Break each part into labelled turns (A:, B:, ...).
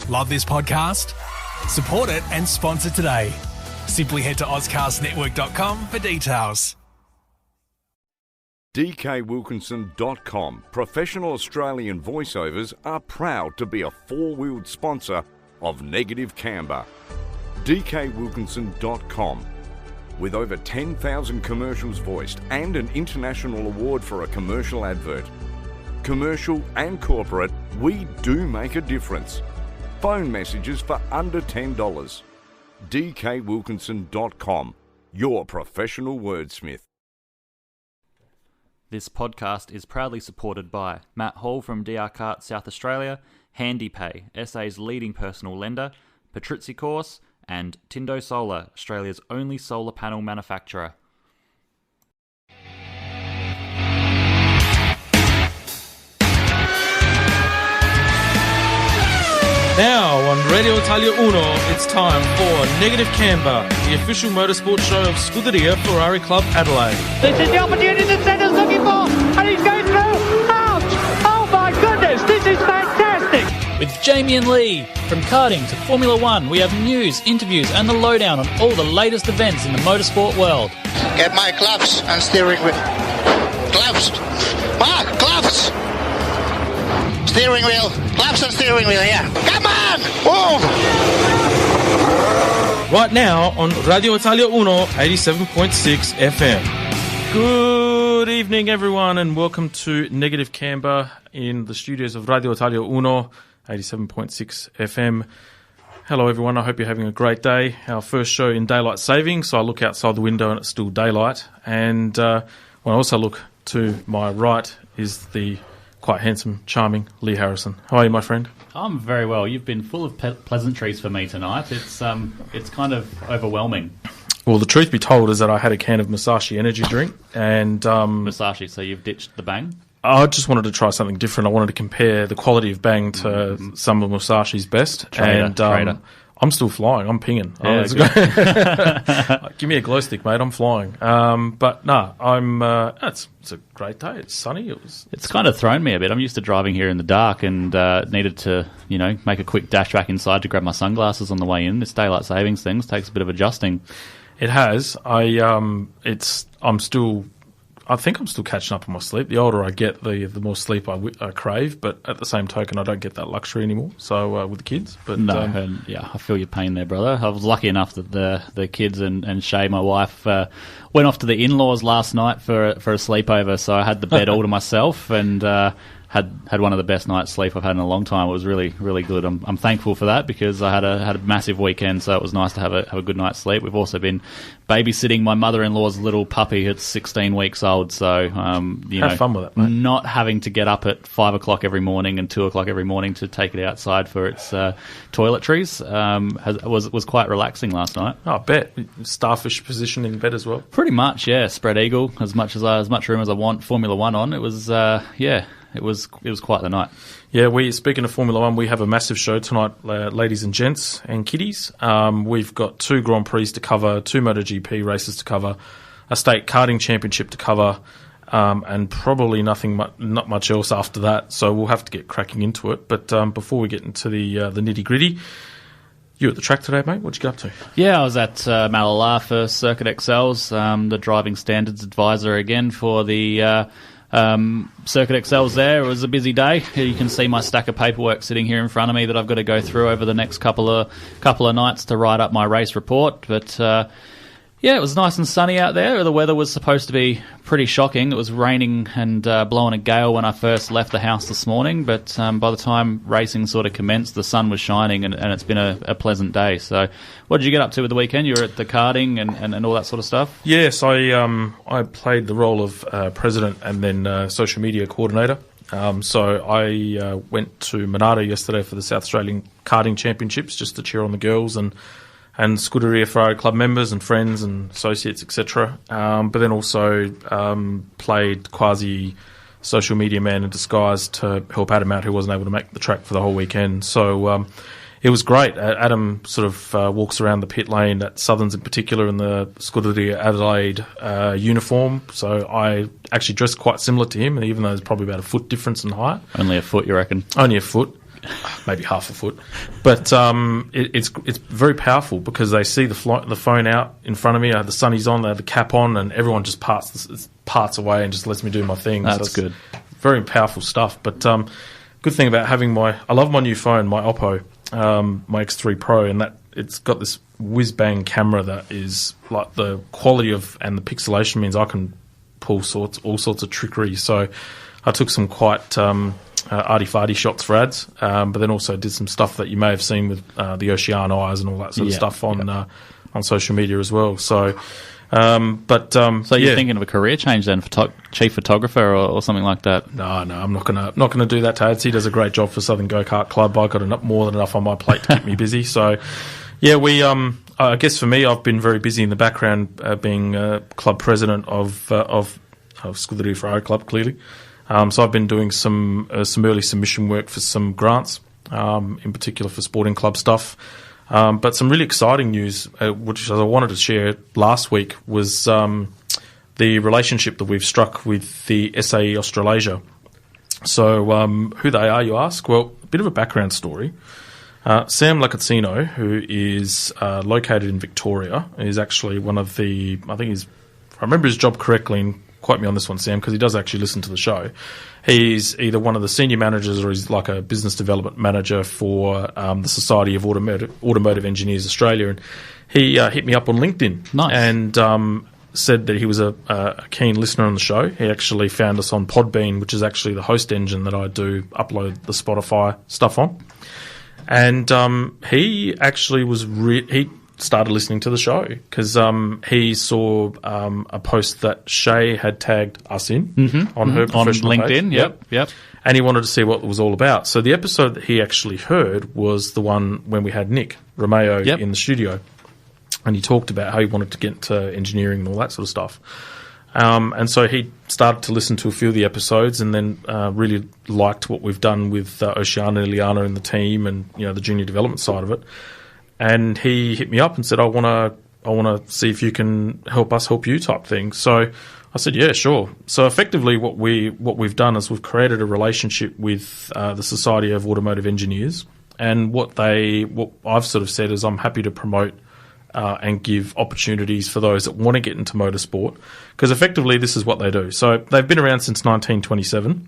A: Love this podcast? Support it and sponsor today. Simply head to ozcastnetwork.com for details.
B: DKWilkinson.com. Professional Australian voiceovers are proud to be a four-wheeled sponsor of Negative Camber. DKWilkinson.com. With over 10,000 commercials voiced and an international award for a commercial advert. Commercial and corporate, we do make a difference. Phone messages for under $10. DKWilkinson.com. Your professional wordsmith.
C: This podcast is proudly supported by Matt Hall from DR Kart South Australia, HandyPay, SA's leading personal lender, Patrizzi Course, and Tindo Solar, Australia's only solar panel manufacturer.
D: Now on Radio Italia Uno, it's time for Negative Camber, the official motorsport show of Scuderia Ferrari Club Adelaide.
E: This is the opportunity that Senna's looking for, and he's going through. Ouch! Oh my goodness, this is fantastic!
F: With Jamie and Leigh, from karting to Formula One, we have news, interviews, and the lowdown on all the latest events in the motorsport world.
G: Get my gloves and steering wheel. Gloves! Mark, gloves! Steering wheel. Gloves and steering wheel, yeah. Come on! Move!
D: Right now on Radio Italia Uno, 87.6 FM. Good evening, everyone, and welcome to Negative Camber in the studios of Radio Italia Uno, 87.6 FM. Hello, everyone. I hope you're having a great day. Our first show in daylight saving, so I look outside the window and it's still daylight. And when I also look to my right is the quite handsome, charming Leigh Harrison. How are you, my friend?
C: I'm very well. You've been full of pleasantries for me tonight. It's kind of overwhelming.
D: Well, the truth be told is that I had a can of Musashi energy drink. And
C: Musashi, so you've ditched the Bang?
D: I just wanted to try something different. I wanted to compare the quality of Bang to some of Musashi's best.
C: Trader.
D: I'm still flying. I'm pinging.
C: Yeah,
D: Give me a glow stick, mate. I'm flying. But no, it's a great day. It's sunny.
C: It's kind of thrown me a bit. I'm used to driving here in the dark and needed to, make a quick dash back inside to grab my sunglasses on the way in. This daylight savings thing takes a bit of adjusting.
D: It has. I think I'm still catching up on my sleep. The older I get, the more sleep I crave. But at the same token, I don't get that luxury anymore. So with the kids, but
C: I feel your pain there, brother. I was lucky enough that the kids and Shay, my wife, went off to the in-laws last night for a sleepover. So I had the bed all to myself and had one of the best night's sleep I've had in a long time. It was really, really good. I'm thankful for that because I had a massive weekend, so it was nice to have a good night's sleep. We've also been babysitting my mother-in-law's little puppy. It's 16 weeks old, so
D: have fun with it, mate.
C: Not having to get up at 5 o'clock every morning and 2 o'clock every morning to take it outside for its toiletries was quite relaxing last night.
D: Oh, I bet. Starfish position in bed as well.
C: Pretty much, yeah. Spread eagle, as much room as I want Formula One on. It was It was quite the night.
D: Yeah, speaking of Formula One, we have a massive show tonight, ladies and gents and kiddies. We've got 2 Grand Prix to cover, 2 MotoGP races to cover, a state karting championship to cover, and probably not much else after that. So we'll have to get cracking into it. But before we get into the nitty gritty, you at the track today, mate? What'd you get up to?
C: Yeah, I was at Malala for Circuit XLs, the driving standards advisor again for the Circuit XLs there. It was a busy day. You can see my stack of paperwork sitting here in front of me that I've got to go through over the next couple of nights to write up my race report. But it was nice and sunny out there. The weather was supposed to be pretty shocking. It was raining and blowing a gale when I first left the house this morning, but by the time racing sort of commenced, the sun was shining and it's been a pleasant day. So what did you get up to with the weekend? You were at the karting and all that sort of stuff?
D: Yes, I played the role of president and then social media coordinator. So I went to Monarto yesterday for the South Australian Karting Championships just to cheer on the girls and Scuderia Ferrari Club members and friends and associates, etc. But then also played quasi social media man in disguise to help Adam out, who wasn't able to make the track for the whole weekend. So it was great. Adam sort of walks around the pit lane at Southerns in particular in the Scuderia Adelaide uniform. So I actually dressed quite similar to him, even though there's probably about a foot difference in height.
C: Only a foot, you reckon?
D: Only a foot. maybe half a foot. But it's very powerful because they see the phone out in front of me. I have the sunnies on, they have the cap on, and everyone just parts away and just lets me do my thing.
C: That's good.
D: Very powerful stuff. But good thing about having I love my new phone, my Oppo, my X3 Pro, and that it's got this whiz-bang camera that is like the quality of, and the pixelation means I can pull all sorts of trickery. So I took some quite arty-farty shots for ads, but then also did some stuff that you may have seen with the Ocean Eyes and all that sort of stuff on social media as well. So, so
C: you're thinking of a career change then, chief photographer or something like that?
D: No, I'm not gonna do that to ads. He does a great job for Southern Go-Kart Club. I got more than enough on my plate to keep me busy. So, yeah, I guess for me, I've been very busy in the background, being club president of Scuderia Ferrari Club, clearly. So I've been doing some early submission work for some grants, in particular for sporting club stuff. But some really exciting news, which I wanted to share last week, was the relationship that we've struck with the SAE Australasia. So who they are, you ask? Well, a bit of a background story. Sam Lacazzino, who is located in Victoria, is actually one of the, if I remember his job correctly, and quote me on this one, Sam, because he does actually listen to the show. He's either one of the senior managers or he's like a business development manager for the Society of Automotive Engineers Australia. And he hit me up on LinkedIn.
C: Nice.
D: And said that he was a keen listener on the show. He actually found us on Podbean, which is actually the host engine that I do upload the Spotify stuff on. And he actually he started listening to the show because he saw a post that Shay had tagged us in on her professional
C: on LinkedIn.
D: page.
C: Yep.
D: And he wanted to see what it was all about. So the episode that he actually heard was the one when we had Nick Romeo in the studio, and he talked about how he wanted to get into engineering and all that sort of stuff. And so he started to listen to a few of the episodes, and then really liked what we've done with Oceana and Ileana and the team, and the junior development side of it. And he hit me up and said, "I want to see if you can help us help you," type thing. So I said, "Yeah, sure." So effectively, what we've done is we've created a relationship with the Society of Automotive Engineers, and what I've sort of said is I'm happy to promote and give opportunities for those that want to get into motorsport, because effectively this is what they do. So they've been around since 1927,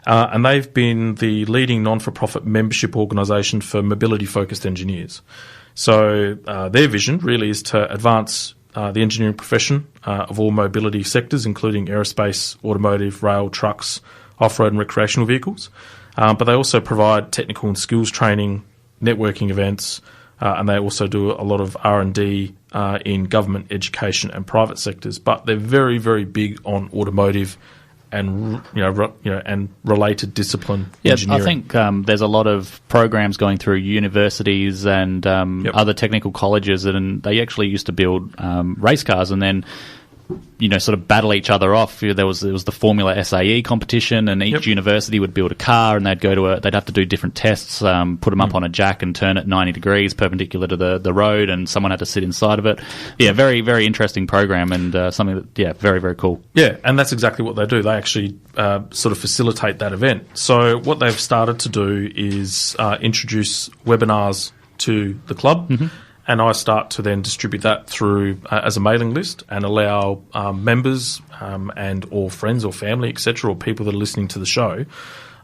D: and they've been the leading non-for-profit membership organisation for mobility-focused engineers. So their vision really is to advance the engineering profession of all mobility sectors, including aerospace, automotive, rail, trucks, off-road and recreational vehicles. But they also provide technical and skills training, networking events, and they also do a lot of R&D in government, education, and private sectors. But they're very, very big on automotive and and related discipline engineering.
C: I think there's a lot of programs going through universities and other technical colleges, and they actually used to build race cars, and then sort of battle each other off. There was the Formula SAE competition, and each university would build a car, and they'd have to do different tests, put them up on a jack and turn it 90 degrees perpendicular to the road, and someone had to sit inside of it. Yeah, very, very interesting program, and something that, very, very cool.
D: Yeah, and that's exactly what they do. They actually sort of facilitate that event. So what they've started to do is introduce webinars to the club, and I start to then distribute that through as a mailing list and allow members and or friends or family, etc., or people that are listening to the show,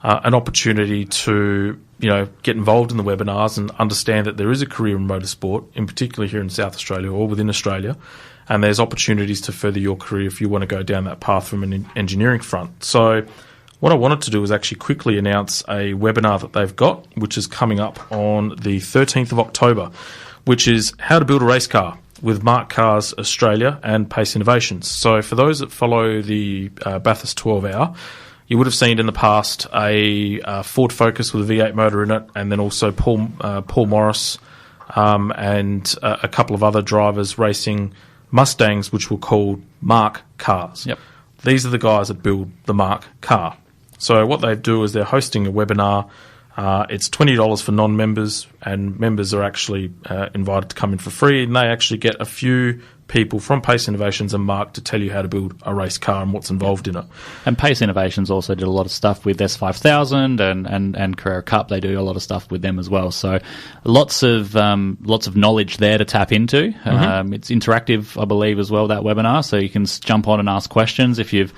D: an opportunity to get involved in the webinars and understand that there is a career in motorsport, in particular here in South Australia or within Australia, and there's opportunities to further your career if you want to go down that path from an engineering front. So what I wanted to do was actually quickly announce a webinar that they've got, which is coming up on the 13th of October, which is how to build a race car with Mark Cars Australia and Pace Innovations. So for those that follow the Bathurst 12 Hour, you would have seen in the past a Ford Focus with a V8 motor in it, and then also Paul Morris and a couple of other drivers racing Mustangs, which were called Mark Cars.
C: Yep.
D: These are the guys that build the Mark car. So what they do is they're hosting a webinar. It's $20 for non-members, and members are actually invited to come in for free, and they actually get a few people from Pace Innovations and Mark to tell you how to build a race car and what's involved in it.
C: And Pace Innovations also did a lot of stuff with S5000 and Carrera Cup. They do a lot of stuff with them as well. So lots of knowledge there to tap into. It's interactive, I believe, as well, that webinar. So you can jump on and ask questions if you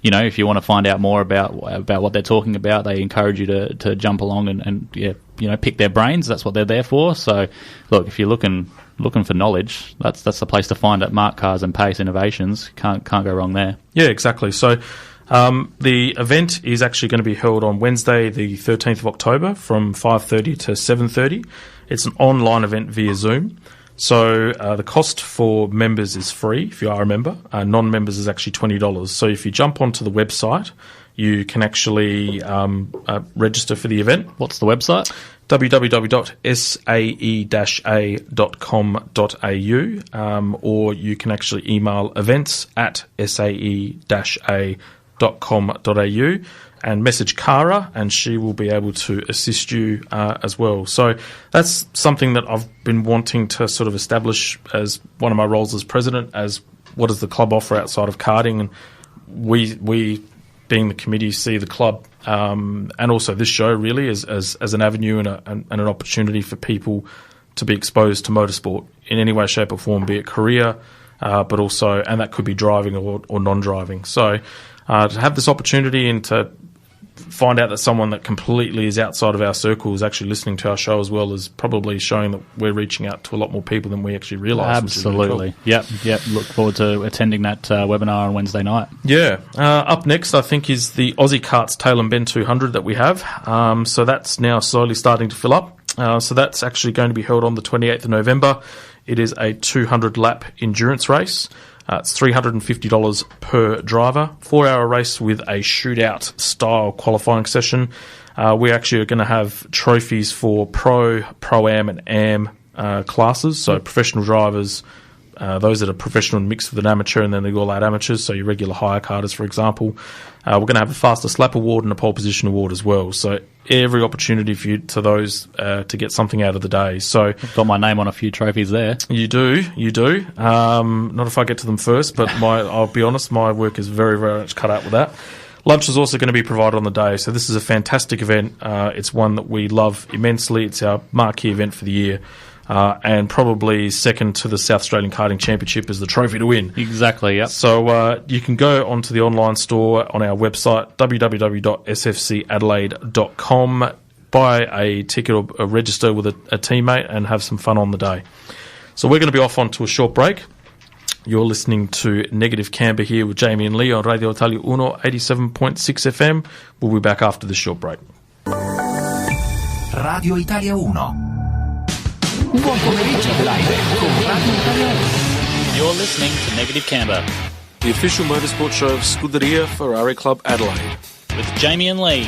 C: want to find out more about what they're talking about. They encourage you to jump along and pick their brains. That's what they're there for. So look, if you're looking for knowledge, that's the place to find it. Mark Cars and Pace Innovations, can't go wrong there.
D: Yeah, exactly. So the event is actually going to be held on Wednesday, the 13th of October, from 5:30 to 7:30. It's an online event via Zoom. So the cost for members is free if you are a member. Non-members is actually $20. So if you jump onto the website, you can actually register for the event.
C: What's the website?
D: www.sae-com.au, or you can actually email events@sae-a.com.au and message Cara, and she will be able to assist you as well. So that's something that I've been wanting to sort of establish as one of my roles as president, as what does the club offer outside of karting, and we being the committee see the club and also this show really as an avenue and an opportunity for people to be exposed to motorsport in any way, shape or form, be it career, but also, and that could be driving or non-driving. So to have this opportunity and to find out that someone that completely is outside of our circle is actually listening to our show as well is probably showing that we're reaching out to a lot more people than we actually realise.
C: Absolutely. Yep. Look forward to attending that webinar on Wednesday night.
D: Yeah. Up next, I think, is the Aussie Karts Tail and Bend 200 that we have. So that's now slowly starting to fill up. So that's actually going to be held on the 28th of November. It is a 200-lap endurance race. It's $350 per driver, 4-hour race with a shootout-style qualifying session. We actually are going to have trophies for Pro-Am and Am classes, so professional drivers, those that are professional and mixed with an amateur, and then they all out amateurs, so your regular hire karters, for example. We're going to have a fastest lap award and a pole position award as well. So every opportunity for you to those to get something out of the day. So
C: I've got my name on a few trophies there.
D: You do. Not if I get to them first, but I'll be honest, my work is very, very much cut out with that. Lunch is also going to be provided on the day, so this is a fantastic event. It's one that we love immensely. It's our marquee event for the year. And probably second to the South Australian Karting Championship is the trophy to win.
C: Exactly, yep.
D: So you can go onto the online store on our website, www.sfcadelaide.com, buy a ticket or register with a teammate and have some fun on the day. So we're going to be off onto a short break. You're listening to Negative Camber here with Jamie and Leigh on Radio Italia 1, 87.6 FM. We'll be back after this short break.
H: Radio Italia 1. Buon pomeriggio Adelaide con Radio Italia 1.
F: You're listening to Negative Camber
D: The official motorsport show of Scuderia Ferrari Club Adelaide.
F: with Jamie and Leigh.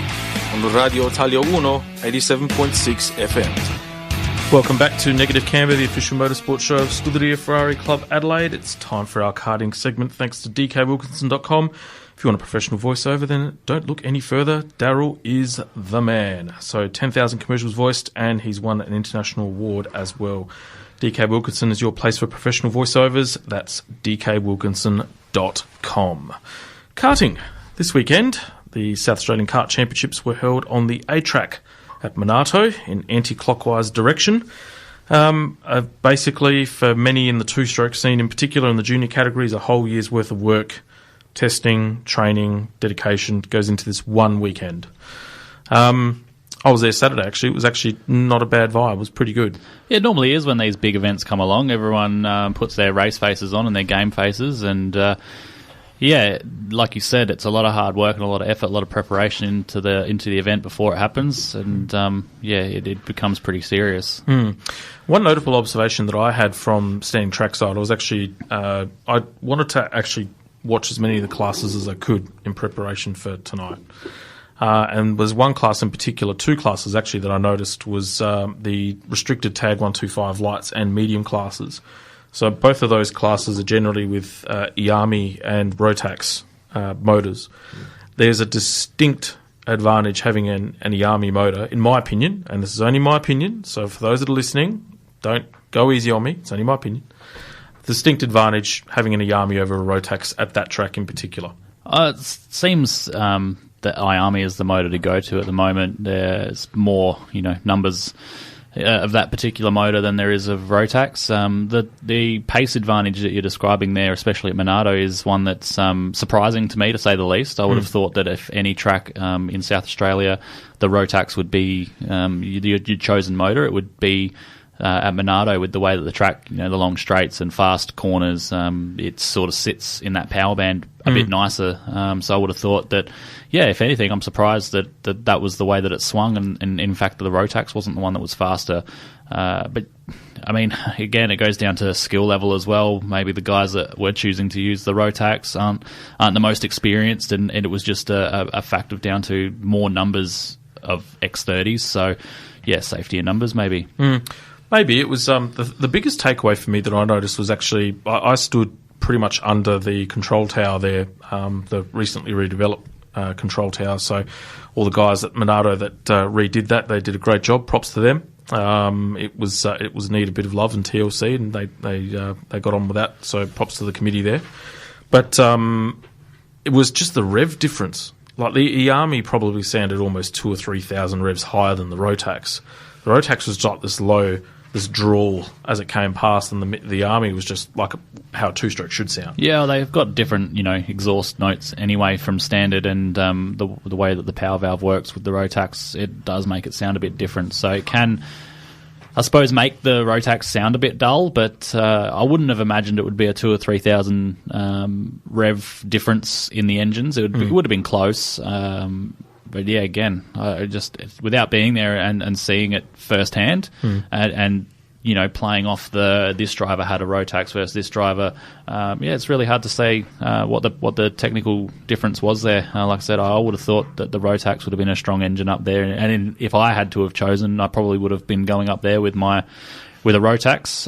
D: On Radio Italia 1, 87.6 FM. Welcome back to Negative Camber, the official motorsport show of Scuderia Ferrari Club Adelaide. It's time for our karting segment, thanks to dkwilkinson.com. If you want a professional voiceover, then don't look any further. Daryl is the man. So 10,000 commercials voiced, and he's won an international award as well. DK Wilkinson is your place for professional voiceovers. That's dkwilkinson.com. Karting. This weekend, the South Australian Kart Championships were held on the A-track at Monarto in anti-clockwise direction. Basically, for many in the two-stroke scene, in particular in the junior categories, a whole year's worth of work, testing, training, dedication goes into this one weekend. I was there Saturday, actually. It was actually not a bad vibe. It was pretty good.
C: Yeah, it normally is when these big events come along. Everyone puts their race faces on and their game faces, and yeah, like you said, it's a lot of hard work and a lot of effort, a lot of preparation into the event before it happens, and it becomes pretty serious.
D: One notable observation that I had from standing trackside, I was actually I wanted to actually watch as many of the classes as I could in preparation for tonight. And there's one class in particular, two classes actually, that I noticed was the restricted Tag 125 lights and medium classes. So both of those classes are generally with IAMI and Rotax motors. There's a distinct advantage having an Iami motor, in my opinion, and this is only my opinion, so for those that are listening, don't go easy on me, it's only my opinion. Distinct advantage having an Iami over a Rotax at that track in particular.
C: It seems that Iami is the motor to go to at the moment. There's more, numbers of that particular motor than there is of Rotax. The pace advantage that you're describing there, especially at Monarto, is one that's surprising to me, to say the least. I would have thought that if any track in South Australia, the Rotax would be your chosen motor. It would be at Monarto, with the way that the track, the long straights and fast corners, it sort of sits in that power band a bit nicer. So I would have thought that, if anything, I'm surprised that was the way that it swung, and in fact the Rotax wasn't the one that was faster. But I mean, again, it goes down to skill level as well. Maybe the guys that were choosing to use the Rotax aren't the most experienced, and it was just a fact of down to more numbers of X30s. So safety in numbers maybe.
D: Maybe. It was the biggest takeaway for me that I noticed was actually I stood pretty much under the control tower there, the recently redeveloped control tower. So all the guys at Monarto that redid that, they did a great job. Props to them. It was need a bit of love and TLC, and they got on with that. So props to the committee there. But it was just the rev difference. Like the Iami probably sounded almost 2,000 or 3,000 revs higher than the Rotax. The Rotax was like this low, this drawl as it came past, and the Army was just like how a two-stroke should sound. Yeah,
C: well, they've got different, exhaust notes anyway from standard, and the way that the power valve works with the Rotax, it does make it sound a bit different. So it can, I suppose, make the Rotax sound a bit dull, but I wouldn't have imagined it would be a 2,000 or 3,000 rev difference in the engines. It would have been close. But again, just without being there and seeing it firsthand, and playing off this driver had a Rotax versus this driver, it's really hard to say what the technical difference was there. Like I said, I would have thought that the Rotax would have been a strong engine up there, and if I had to have chosen, I probably would have been going up there with a Rotax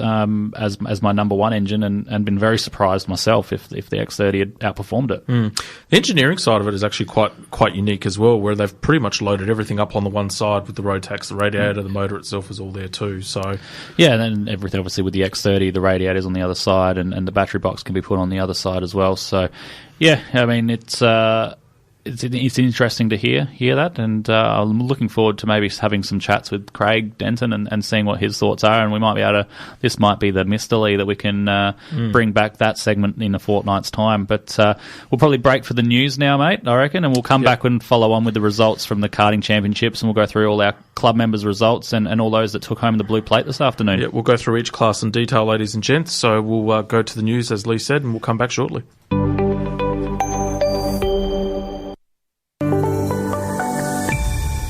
C: as my number one engine, and been very surprised myself if the X30 had outperformed it.
D: The engineering side of it is actually quite unique as well, where they've pretty much loaded everything up on the one side with the Rotax. The radiator, the motor itself is all there too. So
C: and then everything obviously with the X30, the radiator's on the other side, and the battery box can be put on the other side as well. So I mean it's interesting to hear that, and I'm looking forward to maybe having some chats with Craig Denton and seeing what his thoughts are, and we might be able to, this might be the Mr. Leigh that we can bring back that segment in a fortnight's time. But we'll probably break for the news now, mate, I reckon, and we'll come back and follow on with the results from the karting championships, and we'll go through all our club members' results and all those that took home the blue plate this afternoon.
D: Yeah, we'll go through each class in detail, ladies and gents, so we'll go to the news, as Leigh said, and we'll come back shortly.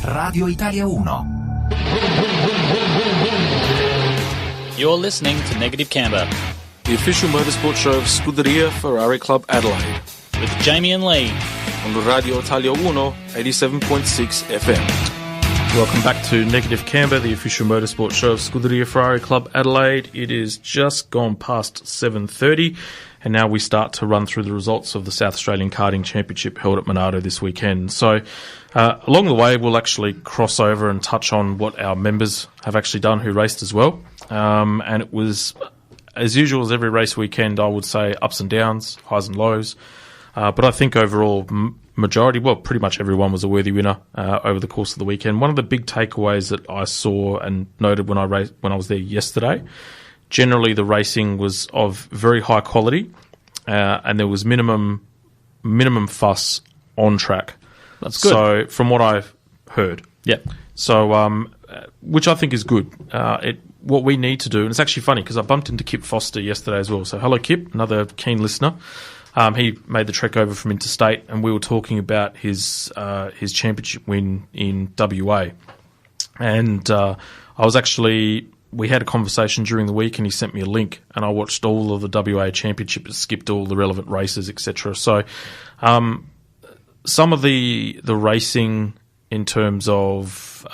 H: Radio Italia 1.
F: You're listening to Negative Camber,
D: the official motorsport show of Scuderia Ferrari Club Adelaide,
F: with Jamie and Leigh
D: on Radio Italia 1, 87.6 FM. Welcome back to Negative Camber, the official motorsport show of Scuderia Ferrari Club Adelaide. It is just gone past 7:30, and now we start to run through the results of the South Australian Karting Championship held at Monarto this weekend. So along the way, we'll actually cross over and touch on what our members have actually done who raced as well. And it was, as usual, as every race weekend, I would say ups and downs, highs and lows. But I think overall, pretty much everyone was a worthy winner over the course of the weekend. One of the big takeaways that I saw and noted when I was there yesterday, generally the racing was of very high quality, and there was minimum fuss on track.
C: That's good.
D: So from what I've heard.
C: Yep.
D: So, which I think is good. What we need to do, and it's actually funny because I bumped into Kip Foster yesterday as well. So hello, Kip, another keen listener. He made the trek over from interstate, and we were talking about his championship win in WA. And we had a conversation during the week, and he sent me a link, and I watched all of the WA championship, skipped all the relevant races, etc. So, some of the racing in terms of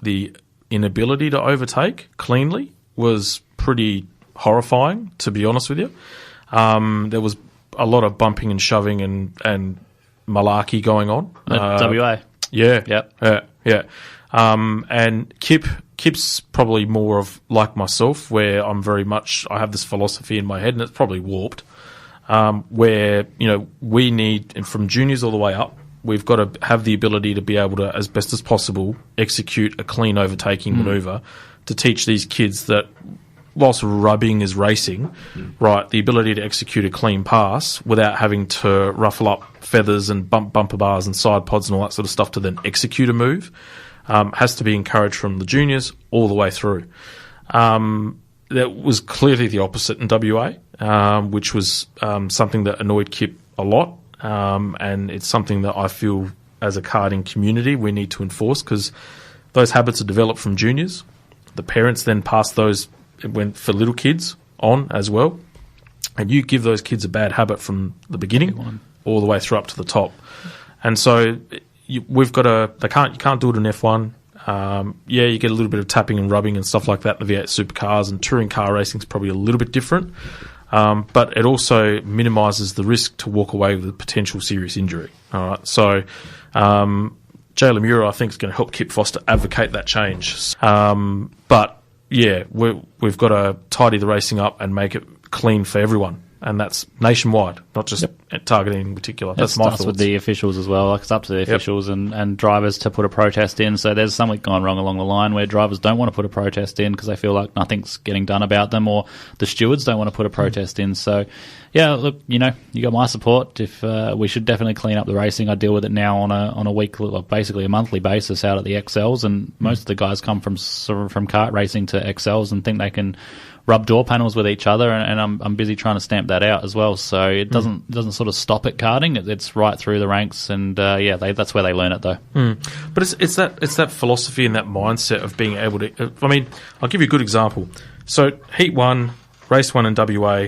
D: the inability to overtake cleanly was pretty horrifying, to be honest with you. There was a lot of bumping and shoving and malarkey going on.
C: At WA?
D: Yeah.
C: Yep.
D: Yeah. And Kip's probably more of like myself, where I have this philosophy in my head, and it's probably warped, where, we need, and from juniors all the way up, we've got to have the ability to be able to, as best as possible, execute a clean overtaking manoeuvre to teach these kids that whilst rubbing is racing, right, the ability to execute a clean pass without having to ruffle up feathers and bumper bars and side pods and all that sort of stuff to then execute a move, has to be encouraged from the juniors all the way through. That was clearly the opposite in WA, which was something that annoyed Kip a lot, and it's something that I feel as a karting community we need to enforce, because those habits are developed from juniors. The parents then pass those for little kids on as well, and you give those kids a bad habit from the beginning all the way through up to the top. And so we've got you can't do it in F1. You get a little bit of tapping and rubbing and stuff like that in the V8 supercars, and touring car racing is probably a little bit different. But it also minimises the risk to walk away with a potential serious injury. All right, so Jay Lemura, I think, is going to help Kip Foster advocate that change. But yeah, we've got to tidy the racing up and make it clean for everyone. And that's nationwide, not just targeting in particular. That's my thoughts.
C: With the officials as well. Like, it's up to the officials and drivers to put a protest in. So there's something gone wrong along the line where drivers don't want to put a protest in because they feel like nothing's getting done about them, or the stewards don't want to put a protest in. So, yeah, look, you got my support. If we should definitely clean up the racing. I deal with it now on a weekly, well, basically a monthly basis out at the XLs, and most of the guys come from kart racing to XLs and think they can rub door panels with each other, and I'm busy trying to stamp that out as well. So it doesn't sort of stop at karting. It's right through the ranks, and that's where they learn it though.
D: But it's that philosophy and that mindset of being able to. I mean, I'll give you a good example. So Heat 1, Race 1 in WA,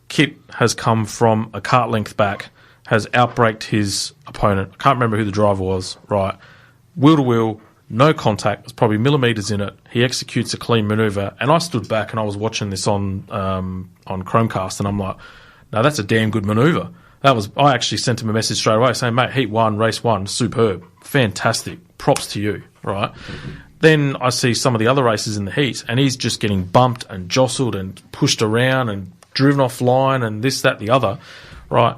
D: Kip has come from a kart length back, has outbraked his opponent. I can't remember who the driver was. Right, wheel to wheel. No contact. There's probably millimetres in it. He executes a clean manoeuvre, and I stood back and I was watching this on Chromecast, and I'm like, no, that's a damn good manoeuvre. I actually sent him a message straight away saying, mate, Heat 1, Race 1, superb, fantastic, props to you, right? Then I see some of the other races in the heat, and he's just getting bumped and jostled and pushed around and driven offline and this, that, the other, right?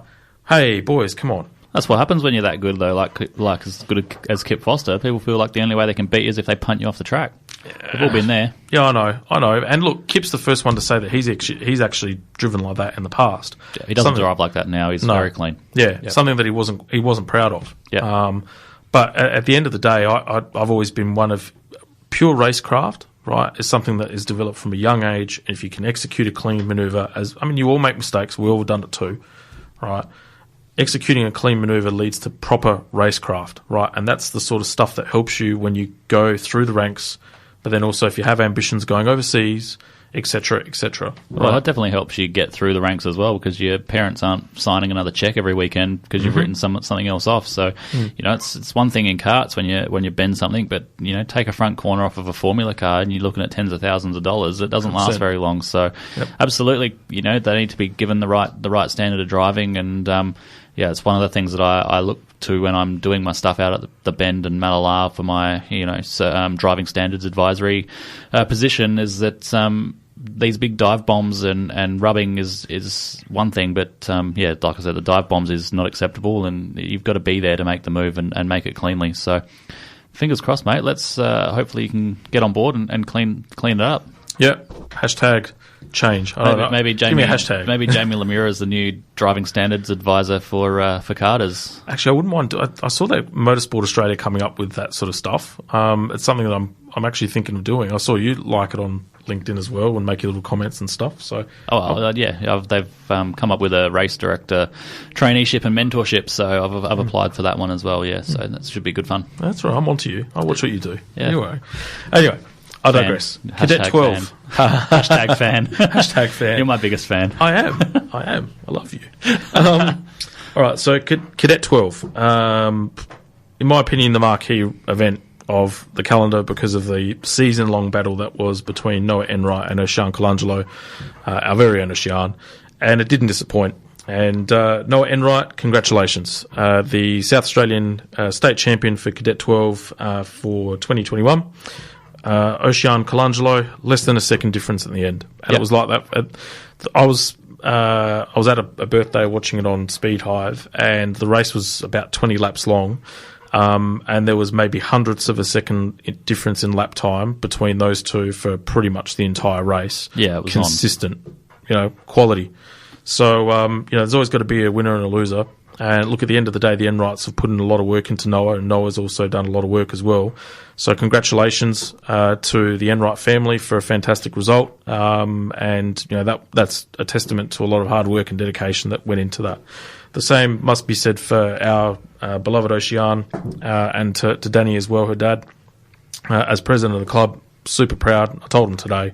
D: Hey, boys, come on.
C: That's what happens when you're that good, though. Like as good as Kip Foster, people feel like the only way they can beat you is if they punt you off the track. We've all been there.
D: Yeah, I know. And look, Kip's the first one to say that he's actually driven like that in the past.
C: Yeah, he doesn't drive like that now. He's very clean.
D: Yeah, something that he wasn't proud of.
C: Yeah.
D: But at the end of the day, I've always been one of pure racecraft. Right, is something that is developed from a young age. And if you can execute a clean manoeuvre, you all make mistakes. We've all done it too, right? Executing a clean manoeuvre leads to proper racecraft, right? And that's the sort of stuff that helps you when you go through the ranks, but then also if you have ambitions going overseas, etc., etc.
C: Well, that definitely helps you get through the ranks as well, because your parents aren't signing another check every weekend because you've written something else off. So, it's one thing in karts when you bend something, but take a front corner off of a Formula car and you're looking at tens of thousands of dollars. It doesn't last very long. So, absolutely, they need to be given the right standard of driving, and it's one of the things that I look to when I'm doing my stuff out at the Bend and Malala for my driving standards advisory position, is that these big dive bombs and rubbing is one thing, but like I said, the dive bombs is not acceptable, and you've got to be there to make the move and make it cleanly. So fingers crossed, mate. Let's hopefully you can get on board and clean it up.
D: Yeah. Hashtag change.
C: Maybe Jamie,
D: give me a hashtag.
C: Maybe Jamie Lemura is the new driving standards advisor for karters.
D: Actually, I wouldn't mind. I saw that Motorsport Australia coming up with that sort of stuff. It's something that I'm actually thinking of doing. I saw you like it on LinkedIn as well and make your little comments and stuff. So they've come up with a race director traineeship and mentorship. So I've applied for that one as well. Yeah, so that should be good fun. That's right. I'm on to you. I'll watch what you do. Yeah. Anyway. I digress. Cadet 12.
C: Hashtag fan.
D: Hashtag fan.
C: You're my biggest fan.
D: I am. I love you. All right, so Cadet 12. In my opinion, the marquee event of the calendar because of the season-long battle that was between Noah Enright and Oshan Colangelo, our very own Oshan, and it didn't disappoint. And Noah Enright, congratulations. The South Australian state champion for Cadet 12 for 2021. Ocean Colangelo, less than a second difference in the end. And it was like that. I was at a birthday watching it on Speed Hive, and the race was about 20 laps long. And there was maybe hundredths of a second difference in lap time between those two for pretty much the entire race.
C: Yeah, it was
D: consistent, quality. So, there's always got to be a winner and a loser. And look, at the end of the day, the Enrights have put in a lot of work into Noah, and Noah's also done a lot of work as well. So congratulations to the Enright family for a fantastic result. That's a testament to a lot of hard work and dedication that went into that. The same must be said for our beloved Ocean and to Danny as well, her dad. As president of the club, super proud. I told him today,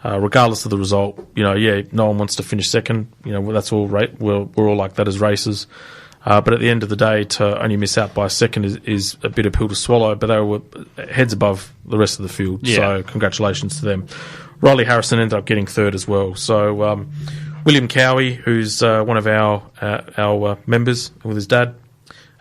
D: regardless of the result, no one wants to finish second. That's all right. We're all like that as racers. But at the end of the day, to only miss out by a second is a bitter pill to swallow. But they were heads above the rest of the field. Yeah. So congratulations to them. Riley Harrison ended up getting third as well. So William Cowie, who's one of our members with his dad,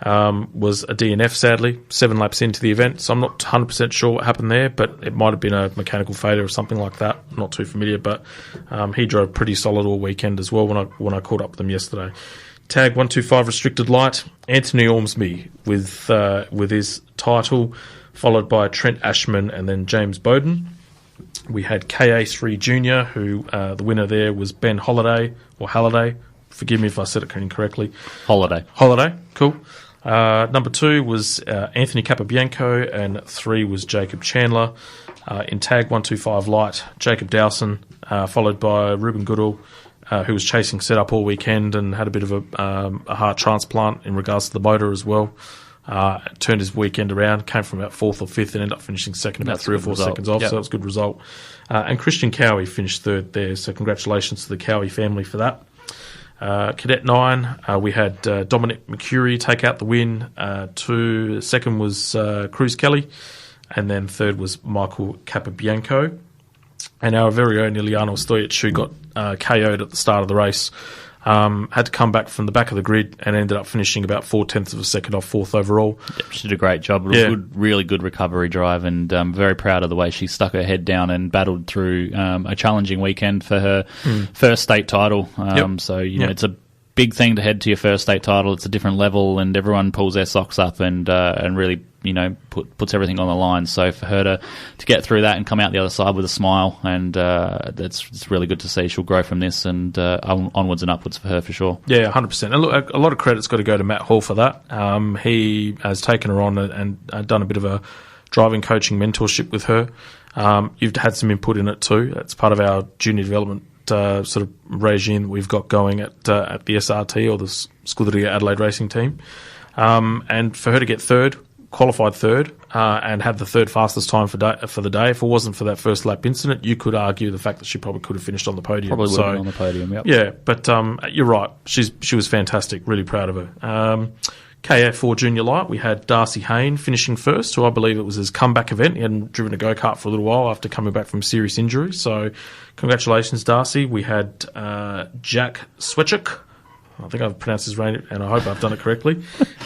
D: was a DNF, sadly, 7 laps into the event. So I'm not 100% sure what happened there, but it might have been a mechanical failure or something like that. I'm not too familiar, but he drove pretty solid all weekend as well when I caught up with him yesterday. Tag 125 restricted light, Anthony Ormsby with his title, followed by Trent Ashman and then James Bowden. We had KA3 Junior, who the winner there was Ben Halliday. Forgive me if I said it incorrectly.
C: Holiday,
D: cool. Number 2 was Anthony Capobianco, and 3 was Jacob Chandler. In Tag 125 Light, Jacob Dowson, followed by Ruben Goodall, who was chasing setup all weekend and had a bit of a heart transplant in regards to the motor as well. Turned his weekend around, came from about 4th or 5th and ended up finishing second about 3 or 4 seconds off, so it was a good result. And Christian Cowie finished third there, so congratulations to the Cowie family for that. Cadet 9, we had Dominic McCurry take out the win. Second was Cruz Kelly, and then third was Michael Capobianco. And our very own Iliana Stojic, who got KO'd at the start of the race, had to come back from the back of the grid and ended up finishing about 0.4 of a second off 4th overall.
C: Yep, she did a great job. It was a really good recovery drive, and very proud of the way she stuck her head down and battled through a challenging weekend for her first state title. So, it's a big thing to head to your first state title. It's a different level, and everyone pulls their socks up and really, puts everything on the line. So for her to get through that and come out the other side with a smile, and it's really good to see. She'll grow from this, and onwards and upwards for her for sure. Yeah,
D: 100%. And look, a lot of credit's got to go to Matt Hall for that. He has taken her on and done a bit of a driving coaching mentorship with her. You've had some input in it too. That's part of our junior development sort of regime that we've got going at the SRT, or the Scuderia Adelaide Racing Team. And for her to get third, qualified third, and had the third fastest time for the day, if it wasn't for that first lap incident, you could argue the fact that she probably could have finished on the podium.
C: Probably would have been on the podium, yep.
D: Yeah, but you're right. She was fantastic. Really proud of her. KA4 Junior Light, we had Darcy Hayne finishing first, who I believe it was his comeback event. He hadn't driven a go-kart for a little while after coming back from serious injury. So congratulations, Darcy. We had Jack Swetchuk. I think I've pronounced his name, and I hope I've done it correctly.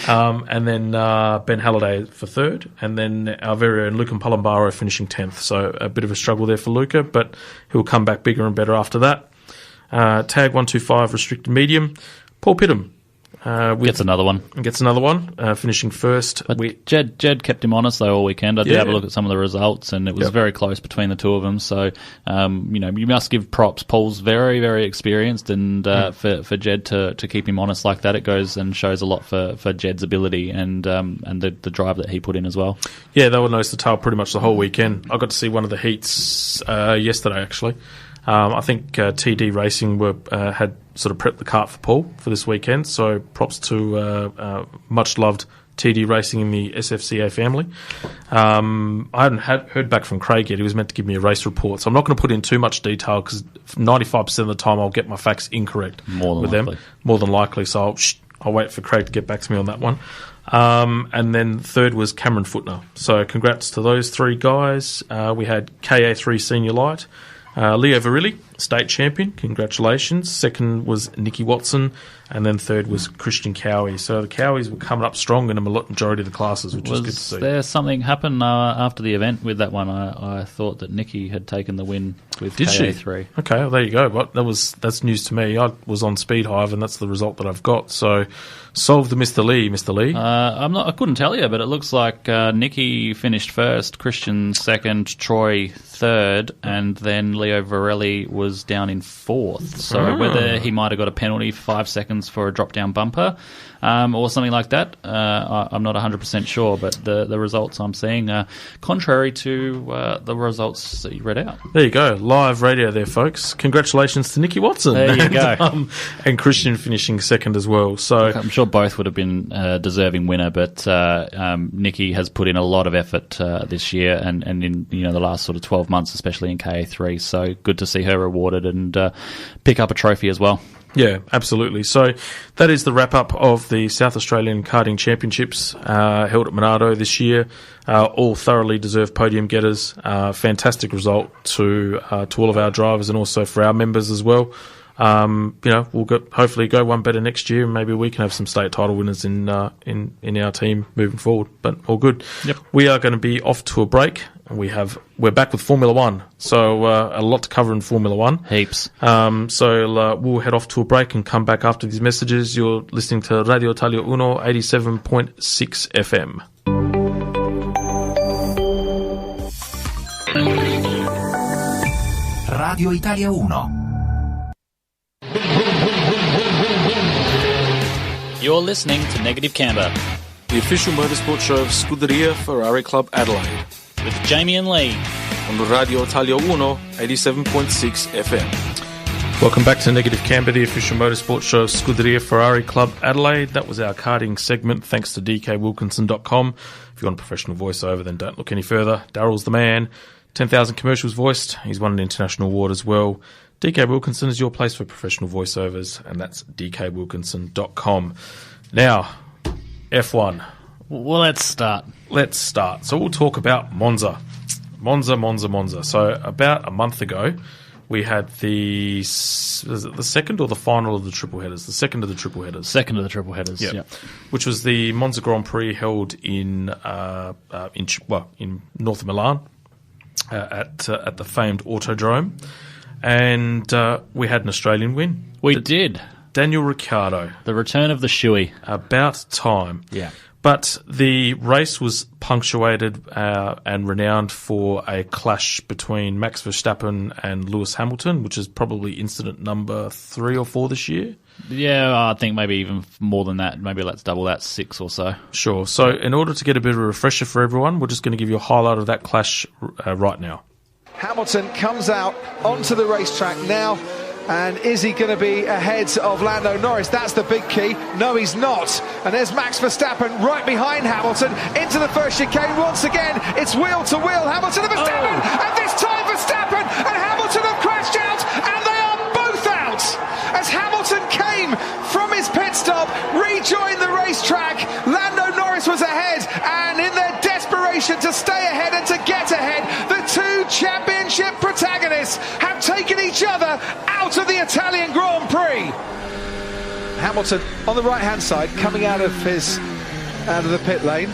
D: And then Ben Halliday for third. And then our very own Luca Palambaro finishing 10th. So a bit of a struggle there for Luca, but he'll come back bigger and better after that. Tag 125 restricted medium. Paul Pittam.
C: Gets another one,
D: finishing first.
C: But Jed kept him honest, though, all weekend. I did have a look at some of the results, and it was very close between the two of them. So, you must give props. Paul's very, very experienced, and for Jed to keep him honest like that, it goes and shows a lot for Jed's ability and the drive that he put in as well. Yeah, they were nose to tail pretty much the whole weekend. I got to see one of the heats yesterday, actually. I think TD Racing had sort of prepped the kart for Paul for this weekend, so props to much loved TD Racing in the SFCA family. I haven't heard back from Craig yet. He was meant to give me a race report, so I'm not going to put in too much detail because 95% of the time I'll get my facts incorrect more than likely. So I'll wait for Craig to get back to me on that one. And then third was Cameron Footner. So congrats to those three guys. We had KA3 Senior Light. Leo Varilli
D: state champion. Congratulations. Second was Nicky Watson, and then third was Christian Cowie. So the Cowies were coming up strong in a majority of the classes, which was good to see.
C: Was there something happen after the event with that one? I thought that Nicky had taken the win with KA3.
D: Okay, well, there you go. But that's news to me. I was on Speed Hive, and that's the result that I've got. So solve the Mr. Leigh, Mr. Leigh.
C: I couldn't tell you, but it looks like Nicky finished first, Christian second, Troy third, and then Leo Varelli was down in fourth. So whether he might have got a penalty for 5 seconds for a drop-down bumper or something like that, I'm not 100% sure, but the results I'm seeing are contrary to the results that you read out.
D: There you go. Live radio there, folks. Congratulations to Nicky Watson.
C: There you go.
D: And Christian finishing second as well. So
C: I'm sure both would have been a deserving winner, but Nicky has put in a lot of effort this year and in the last sort of 12 months, especially in KA3. So good to see her rewarded and pick up a trophy as well.
D: Yeah, absolutely. So that is the wrap-up of the South Australian Karting Championships held at Monarto this year. All thoroughly deserved podium getters. Fantastic result to all of our drivers and also for our members as well. We'll hopefully go one better next year, and maybe we can have some state title winners in our team moving forward. But all good.
C: Yep.
D: We are going to be off to a break. We're back with Formula One, so a lot to cover in Formula One.
C: Heaps.
D: So we'll head off to a break and come back after these messages. You're listening to Radio Italia Uno 87.6 FM.
H: Radio Italia Uno.
F: You're listening to Negative Camber
D: The official motorsport show of Scuderia Ferrari Club Adelaide.
F: with Jamie and Leigh.
D: On Radio Italia Uno 87.6 FM. Welcome back to Negative Camber, the official motorsport show of Scuderia Ferrari Club Adelaide. That was our karting segment, thanks to DKWilkinson.com. If you want a professional voiceover, then don't look any further. Daryl's the man. 10,000 commercials voiced. He's won an international award as well. DK Wilkinson is your place for professional voiceovers, and that's DKWilkinson.com. Now, F1.
C: Well, let's start.
D: So we'll talk about Monza. Monza. So about a month ago, we had the second or the final of the triple headers? The second of the triple headers.
C: Second of the triple headers, yeah.
D: Which was the Monza Grand Prix held in north of Milan at the famed Autodrome. And we had an Australian win.
C: We did.
D: Daniel Ricciardo.
C: The return of the shoey.
D: About time.
C: Yeah.
D: But the race was punctuated and renowned for a clash between Max Verstappen and Lewis Hamilton, which is probably incident number 3 or 4 this year.
C: Yeah, I think maybe even more than that. Maybe let's double that, 6 or so.
D: Sure. So in order to get a bit of a refresher for everyone, we're just going to give you a highlight of that clash right now.
I: Hamilton comes out onto the racetrack now, and is he going to be ahead of Lando Norris? That's the big key. No, he's not. And there's Max Verstappen right behind Hamilton into the first chicane. Once again, it's wheel to wheel. Hamilton and Verstappen, and this time Verstappen and Hamilton have crashed out, and they are both out. As Hamilton came from his pit stop, rejoined the racetrack, Lando Norris was ahead, and in their desperation to stay ahead and to get ahead, the two championship protagonists have taken each other out of the Italian Grand Prix. Hamilton on the right hand side, coming out of the pit lane,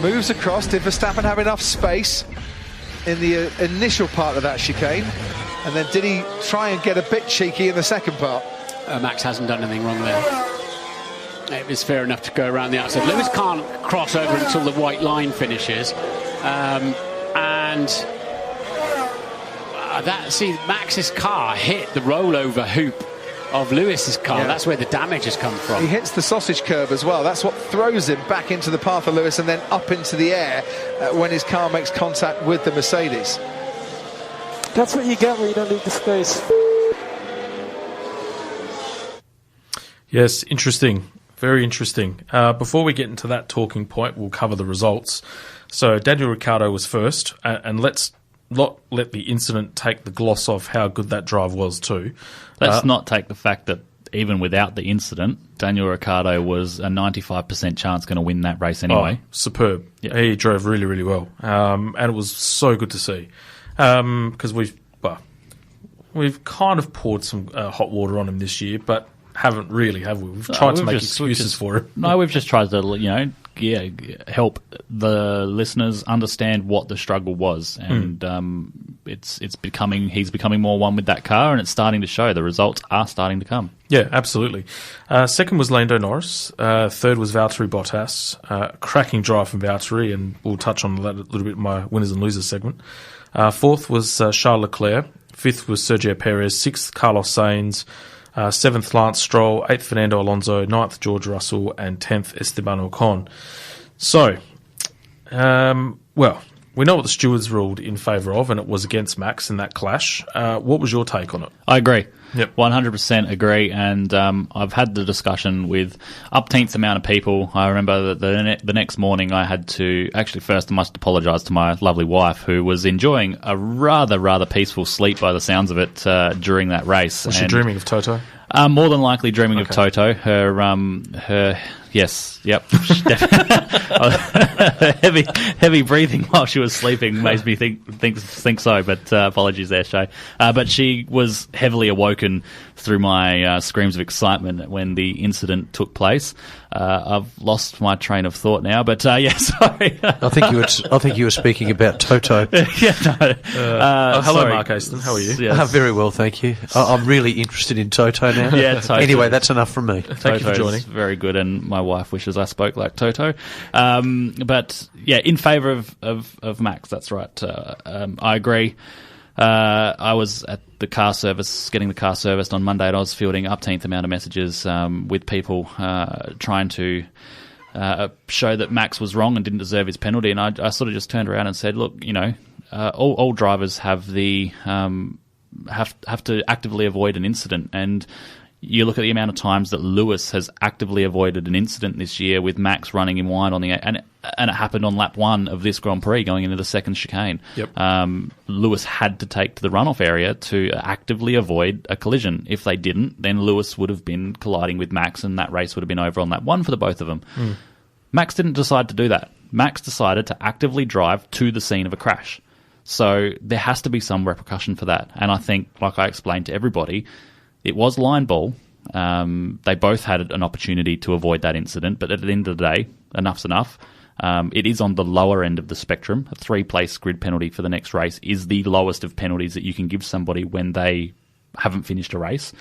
I: moves across. Did Verstappen have enough space in the initial part of that chicane? And then did he try and get a bit cheeky in the second part?
J: Max hasn't done anything wrong there. It was fair enough to go around the outside. Lewis can't cross over until the white line finishes. Max's car hit the rollover hoop of Lewis's car. Yeah. That's where the damage has come from.
I: He hits the sausage curb as well. That's what throws him back into the path of Lewis and then up into the air when his car makes contact with the Mercedes.
K: That's what you get when you don't leave the space.
D: Yes, interesting. Very interesting. Before we get into that talking point, we'll cover the results. So Daniel Ricciardo was first, and let's not let the incident take the gloss off how good that drive was too.
C: Let's not take the fact that even without the incident, Daniel Ricciardo was a 95% chance going to win that race anyway.
D: Oh, superb. Yeah. He drove really, really well. And it was so good to see. Because we've kind of poured some hot water on him this year, but haven't really, have we? We've tried to make excuses for him.
C: No, we've just tried to, help the listeners understand what the struggle was, and he's becoming more one with that car, and it's starting to show. The results are starting to come.
D: Yeah, absolutely. Second was Lando Norris. Third was Valtteri Bottas. Cracking drive from Valtteri, and we'll touch on that a little bit in my winners and losers segment. Fourth was Charles Leclerc. Fifth was Sergio Perez. Sixth, Carlos Sainz. Seventh, Lance Stroll. Eighth, Fernando Alonso. Ninth, George Russell. And 10th, Esteban Ocon. So, we know what the stewards ruled in favour of, and it was against Max in that clash. What was your take on it?
C: I agree.
D: Yep.
C: 100% agree, and I've had the discussion with upteenth amount of people. I remember that the next morning I had to... Actually, first I must apologise to my lovely wife, who was enjoying a rather peaceful sleep by the sounds of it during that race.
D: Was she dreaming of Toto?
C: More than likely dreaming of Toto. Her yes, yep. heavy breathing while she was sleeping makes me think so. But apologies there, Shay. But she was heavily awoken through my screams of excitement when the incident took place. I've lost my train of thought now, but sorry.
L: I think you were speaking about Toto.
D: Hello,
C: sorry.
D: Mark Aston. How are you?
L: Yes. Very well, thank you. I'm really interested in Toto now.
C: Yeah, Toto.
L: Anyway, that's enough from me.
D: Thank you for joining.
C: Very good, and my wife wishes I spoke like Toto. But yeah, in favour of Max. That's right. I agree. I was at the car service, getting the car serviced on Monday, and I was fielding upteenth amount of messages with people trying to show that Max was wrong and didn't deserve his penalty. And I sort of just turned around and said, look, all drivers have the have to actively avoid an incident, and you look at the amount of times that Lewis has actively avoided an incident this year with Max running him wide on the... And it happened on lap 1 of this Grand Prix going into the second chicane.
D: Yep.
C: Lewis had to take to the runoff area to actively avoid a collision. If they didn't, then Lewis would have been colliding with Max, and that race would have been over on lap 1 for the both of them. Max didn't decide to do that. Max decided to actively drive to the scene of a crash. So there has to be some repercussion for that. And I think, like I explained to everybody, it was line ball. They both had an opportunity to avoid that incident, but at the end of the day, enough's enough. It is on the lower end of the spectrum. A 3-place grid penalty for the next race is the lowest of penalties that you can give somebody when they haven't finished a race.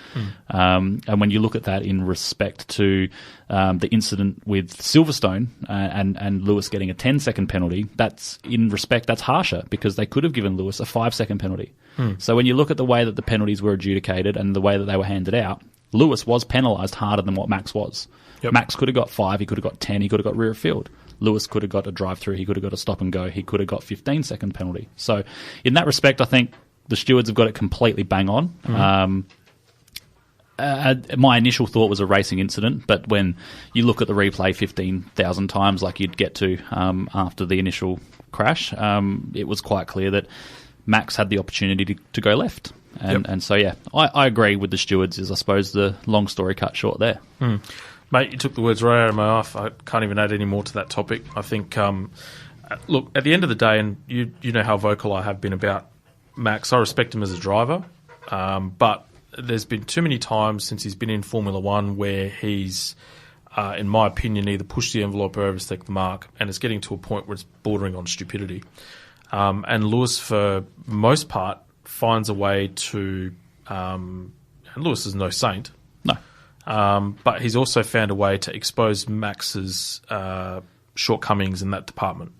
C: And when you look at that in respect to the incident with Silverstone and Lewis getting a 10-second penalty, that's harsher, because they could have given Lewis a 5-second penalty. So when you look at the way that the penalties were adjudicated and the way that they were handed out, Lewis was penalised harder than what Max was.
D: Yep.
C: Max could have got 5, he could have got 10, he could have got rear field. Lewis could have got a drive-through, he could have got a stop and go, he could have got 15-second penalty. So in that respect, I think the stewards have got it completely bang on. My initial thought was a racing incident, but when you look at the replay 15,000 times like you'd get to after the initial crash, it was quite clear that Max had the opportunity to go left. And so, yeah, I agree with the stewards, is I suppose the long story cut short there.
D: Mate, you took the words right out of my mouth. I can't even add any more to that topic. I think, look, at the end of the day, and you know how vocal I have been about Max, I respect him as a driver, but there's been too many times since he's been in Formula One where he's, in my opinion, either pushed the envelope or overstepped the mark, and it's getting to a point where it's bordering on stupidity. And Lewis, for most part, finds a way to... and Lewis is no saint.
C: No.
D: But he's also found a way to expose Max's shortcomings in that department.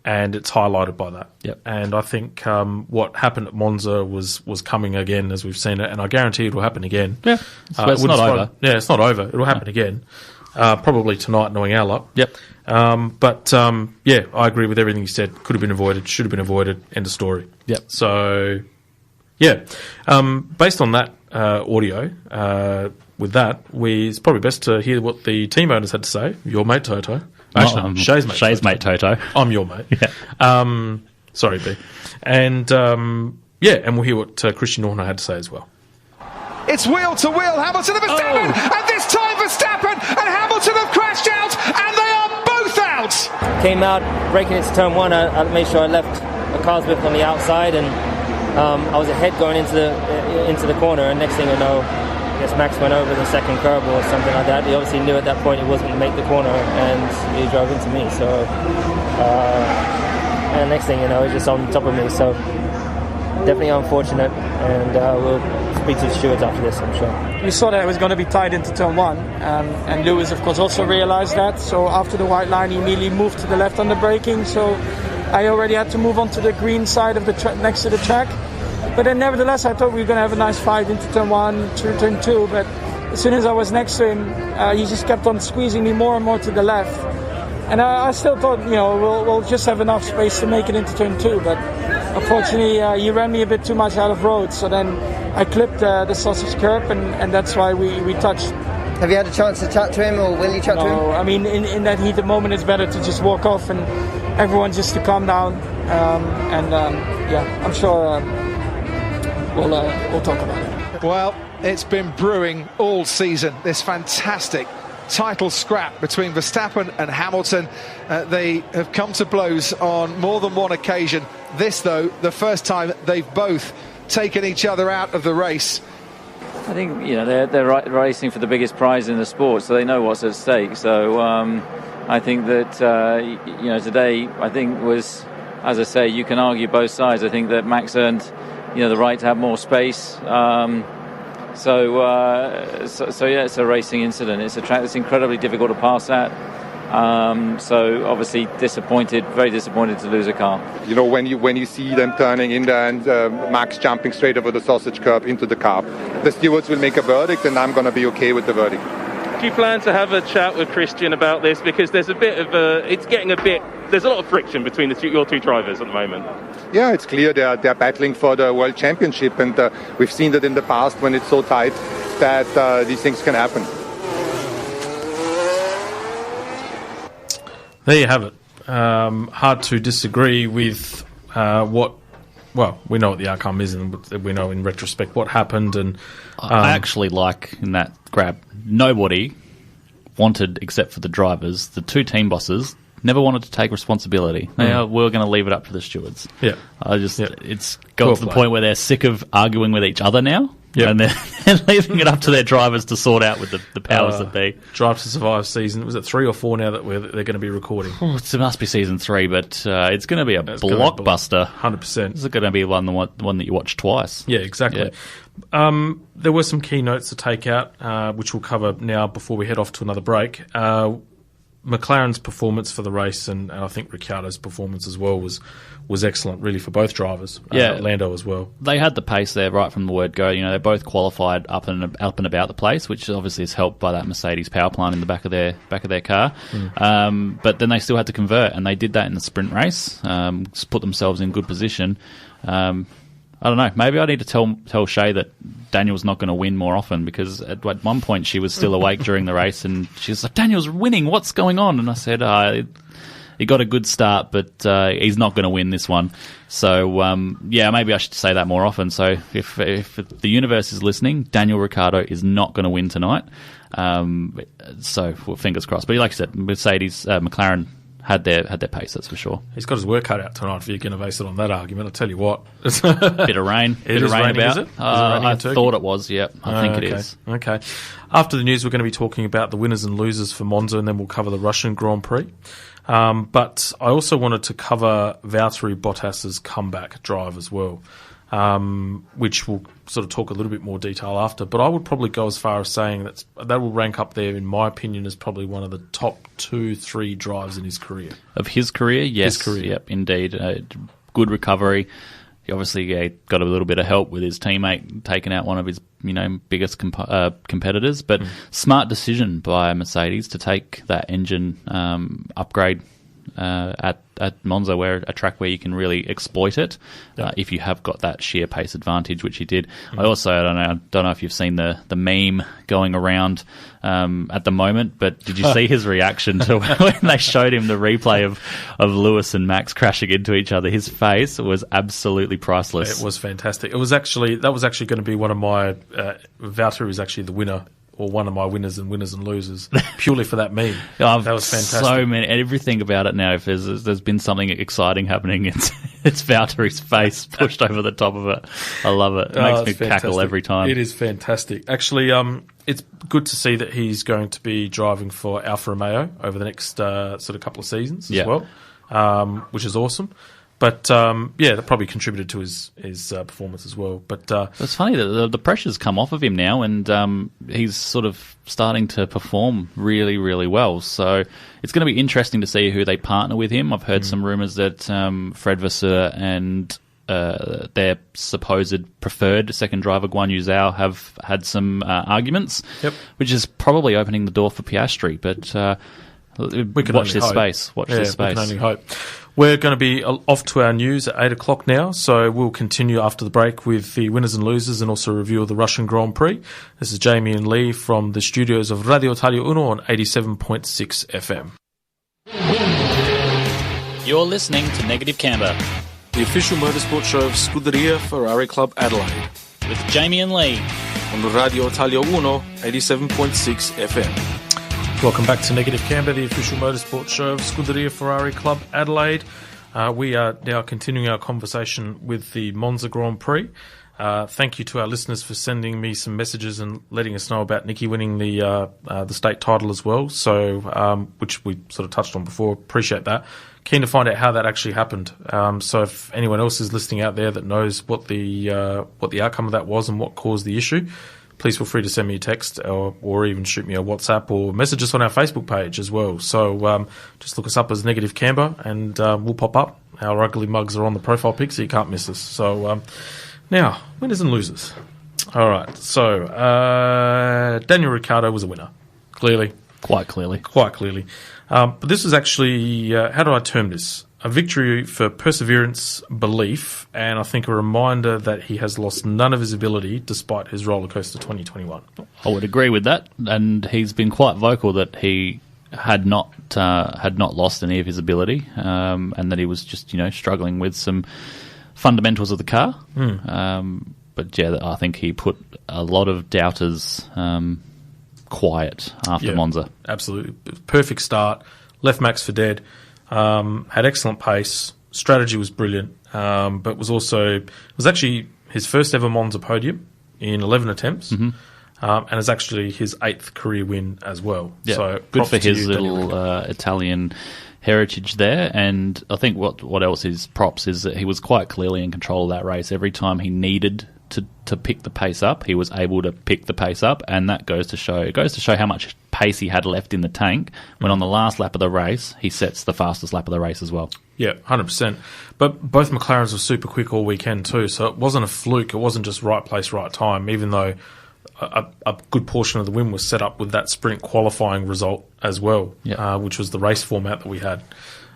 D: And it's highlighted by that.
C: Yep.
D: And I think what happened at Monza was coming again, as we've seen it, and I guarantee it will happen again.
C: Yeah, it's not over.
D: Yeah, it's not over. It will happen again. Probably tonight, knowing our luck.
C: Yep.
D: But yeah, I agree with everything you said. Could have been avoided, should have been avoided, end of story.
C: Yep.
D: So, yeah. Based on that audio, with that, it's probably best to hear what the team owners had to say. Your mate Toto. Actually, Shay's mate Toto. I'm your mate.
C: Yeah.
D: Sorry, B. And yeah, and we'll hear what Christian Horner had to say as well.
I: It's wheel to wheel, Hamilton and Verstappen, and this time Verstappen and Hamilton have crashed out, and they are both out.
M: Came out, braking into turn 1, I made sure I left a car's whip on the outside, and I was ahead going into the corner, and next thing I know, I guess Max went over the second curb or something like that. He obviously knew at that point he wasn't going to make the corner, and he drove into me. So, and next thing you know, he's just on top of me. So, definitely unfortunate, and we'll speak to the stewards after this, I'm sure.
K: We saw that it was going to be tied into turn one, and Lewis, of course, also realised that. So after the white line, he immediately moved to the left on the braking. So I already had to move on to the green side of the next to the track. But then nevertheless, I thought we were going to have a nice fight into turn one, turn two. But as soon as I was next to him, he just kept on squeezing me more and more to the left. And I still thought, we'll just have enough space to make it into turn two. But unfortunately, he ran me a bit too much out of road. So then I clipped the sausage curb, and that's why we touched.
N: Have you had a chance to chat to him, or will you chat to him?
K: No, I mean, in that heat of moment, it's better to just walk off and everyone just to calm down. I'm sure we'll talk about it.
I: Well, it's been brewing all season, this fantastic title scrap between Verstappen and Hamilton. They have come to blows on more than one occasion. This, though, the first time they've both taken each other out of the race.
O: I think they're racing for the biggest prize in the sport, so they know what's at stake. So I think that today, I think was, as I say, you can argue both sides. I think that Max earned the right to have more space. So it's a racing incident. It's a track that's incredibly difficult to pass at. So obviously very disappointed to lose a car.
P: When you see them turning in there and Max jumping straight over the sausage curb into the car, the stewards will make a verdict, and I'm going to be okay with the verdict.
D: Do you plan to have a chat with Christian about this? Because there's there's a lot of friction between your two drivers at the moment.
P: Yeah, it's clear they're battling for the World Championship, and we've seen that in the past when it's so tight that these things can happen.
D: There you have it. Hard to disagree with we know what the outcome is, and we know in retrospect what happened. And
C: I actually like in that grab, nobody wanted, except for the drivers, the two team bosses, never wanted to take responsibility. We're going to leave it up to the stewards.
D: Yeah,
C: it's got to the point where they're sick of arguing with each other now.
D: Yep.
C: And they're leaving it up to their drivers to sort out with the powers that be.
D: Drive to Survive season, was it 3 or 4 now that they're going to be recording?
C: It must be season 3, but it's going to be a blockbuster.
D: 100%.
C: It's going to be the one that you watch twice.
D: Yeah, exactly. Yeah. There were some key notes to take out, which we'll cover now before we head off to another break. McLaren's performance for the race, and I think Ricciardo's performance as well, was excellent, really, for both drivers. Lando as well.
C: They had the pace there right from the word go. They both qualified up and about the place, which obviously is helped by that Mercedes power plant in the back of their car. But then they still had to convert, and they did that in the sprint race. Put themselves in good position. I don't know. Maybe I need to tell Shay that Daniel's not going to win more often, because at one point she was still awake during the race and she was like, "Daniel's winning. What's going on?" And I said, he got a good start, but he's not going to win this one. So, maybe I should say that more often. So if the universe is listening, Daniel Ricciardo is not going to win tonight. So fingers crossed. But like I said, McLaren had their pace, that's for sure.
D: He's got his work cut out tonight if you're going to base it on that argument. I'll tell you what.
C: Bit of rain.
D: Bit of rain about.
C: Is it? I thought it was, yeah. I think it is.
D: Okay. After the news, we're going to be talking about the winners and losers for Monza, and then we'll cover the Russian Grand Prix. But I also wanted to cover Valtteri Bottas's comeback drive as well, which we'll sort of talk a little bit more detail after. But I would probably go as far as saying that will rank up there, in my opinion, as probably one of the top 2-3 drives in his career.
C: Of his career? Yes.
D: His career.
C: Yep, indeed. Good recovery. He obviously got a little bit of help with his teammate taking out one of his biggest competitors. But smart decision by Mercedes to take that engine upgrade at Monza, where a track where you can really exploit it if you have got that sheer pace advantage, which he did. I don't know if you've seen the meme going around at the moment, but did you see his reaction to when they showed him the replay of Lewis and Max crashing into each other? His face was absolutely priceless.
D: It was fantastic. That was actually going to be one of my Valtteri was actually the winner or one of my winners and losers purely for that meme.
C: That
D: was fantastic.
C: So many, everything about it now. If there's been something exciting happening, it's Valtteri's face pushed over the top of it. I love it. It makes me cackle every time.
D: It is fantastic. Actually, it's good to see that he's going to be driving for Alfa Romeo over the next sort of couple of seasons as well, which is awesome. But, that probably contributed to his performance as well. But
C: it's funny that the pressure's come off of him now, and he's sort of starting to perform really, really well. So it's going to be interesting to see who they partner with him. I've heard some rumours that Fred Vasseur and their supposed preferred second driver, Guan Yu Zhao, have had some arguments, which is probably opening the door for Piastri. But
D: we can
C: watch this
D: hope.
C: space. Watch this space.
D: We can only hope. We're going to be off to our news at 8 o'clock now, so we'll continue after the break with the winners and losers and also a review of the Russian Grand Prix. This is Jamie and Leigh from the studios of Radio Italia Uno on 87.6 FM.
F: You're listening to Negative Camber,
D: the official motorsport show of Scuderia Ferrari Club Adelaide,
F: with Jamie and Leigh
D: on Radio Italia Uno 87.6 FM. Welcome back to Negative Camber, the official motorsport show of Scuderia Ferrari Club Adelaide. We are now continuing our conversation with the Monza Grand Prix. Thank you to our listeners for sending me some messages and letting us know about Nicky winning the state title as well. So, which we sort of touched on before. Appreciate that. Keen to find out how that actually happened. So, if anyone else is listening out there that knows what the outcome of that was and what caused the issue, please feel free to send me a text or even shoot me a WhatsApp or message us on our Facebook page as well. So just look us up as Negative Camber and we'll pop up. Our ugly mugs are on the profile pic, so you can't miss us. So now, winners and losers. All right, so Daniel Ricciardo was a winner, clearly.
C: Quite clearly.
D: But this is actually, how do I term this? A victory for perseverance, belief, and I think a reminder that he has lost none of his ability despite his rollercoaster 2021.
C: I would agree with that, and he's been quite vocal that he had not lost any of his ability, and that he was just struggling with some fundamentals of the car. But yeah, I think he put a lot of doubters quiet after Monza.
D: Absolutely, perfect start, left Max for dead. Had excellent pace. Strategy was brilliant, but was actually his first ever Monza podium in 11 attempts, and is actually his 8th career win as well.
C: Yeah,
D: so
C: good for his little Italian heritage there. And I think what else is props is that he was quite clearly in control of that race. Every time he needed to pick the pace up, he was able to pick the pace up, and that goes to show how much pace he had left in the tank when on the last lap of the race he sets the fastest lap of the race as well.
D: Yeah, 100%. But both McLarens were super quick all weekend too, so it wasn't a fluke. It wasn't just right place, right time, even though a good portion of the win was set up with that sprint qualifying result as well, which was the race format that we had.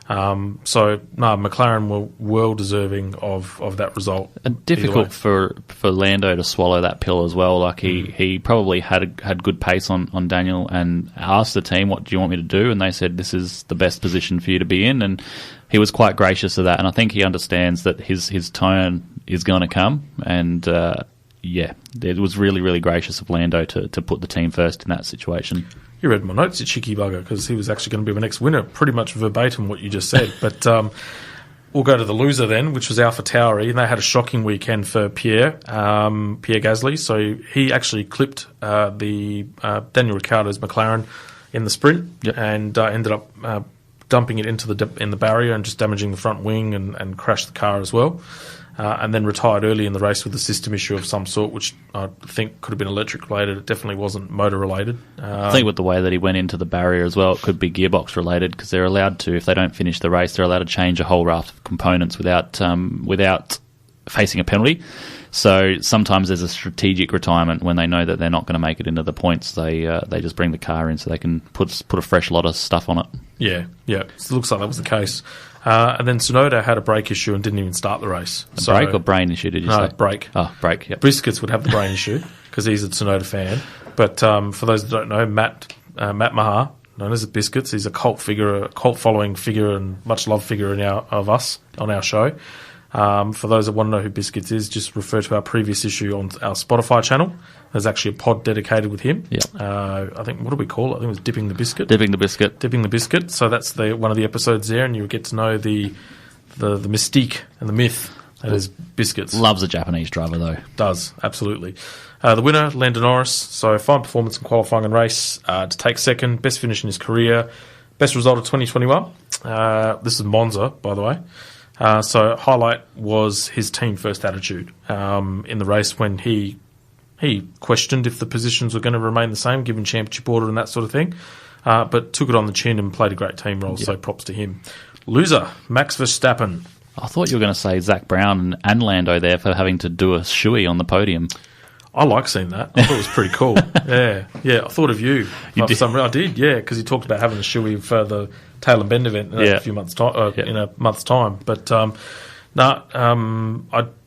D: McLaren were well deserving of that result.
C: And difficult for Lando to swallow that pill as well. Like he probably had good pace on Daniel and asked the team, "What do you want me to do?" And they said, "This is the best position for you to be in." And he was quite gracious of that. And I think he understands that his turn is going to come. And it was really, really gracious of Lando to put the team first in that situation.
D: You read my notes, you cheeky bugger, because he was actually going to be the next winner, pretty much verbatim what you just said. But we'll go to the loser then, which was AlphaTauri, and they had a shocking weekend for Pierre Gasly. So he actually clipped the Daniel Ricciardo's McLaren in the sprint and ended up dumping it into the barrier and just damaging the front wing and crashed the car as well. And then retired early in the race with a system issue of some sort, which I think could have been electric related. It definitely wasn't motor related.
C: I think with the way that he went into the barrier as well, it could be gearbox related, because they're allowed to, if they don't finish the race, they're allowed to change a whole raft of components without facing a penalty. So sometimes there's a strategic retirement when they know that they're not going to make it into the points. They just bring the car in so they can put a fresh lot of stuff on it.
D: Yeah. It looks like that was the case. And then Tsunoda had a brake issue and didn't even start the race.
C: Brake or brain issue, did you say?
D: No, brake.
C: Oh, brake, yep.
D: Biscuits would have the brain issue because he's a Tsunoda fan. But for those that don't know, Matt Maher, known as the Biscuits, he's a cult following figure and much loved figure of us on our show. For those that want to know who Biscuits is, just refer to our previous issue on our Spotify channel. There's actually a pod dedicated with him. I think, what do we call it? I think it was Dipping the Biscuit.
C: Dipping the Biscuit.
D: Dipping the Biscuit. So that's one of the episodes there, and you'll get to know the mystique and the myth that is Biscuits.
C: Loves a Japanese driver, though. Does,
D: absolutely. The winner, Lando Norris. So fine performance in qualifying and race to take second. Best finish in his career. Best result of 2021. This is Monza, by the way. So highlight was his team first attitude in the race when he questioned if the positions were going to remain the same given championship order and that sort of thing, but took it on the chin and played a great team role, so props to him. Loser, Max Verstappen.
C: I thought you were going to say Zach Brown and Lando there for having to do a shoey on the podium.
D: I like seeing that. I thought it was pretty cool. Yeah, I thought of you.
C: You did?
D: I did, because he talked about having a shoey for the Tail and Bend event in a few months' time, in a month's time. But I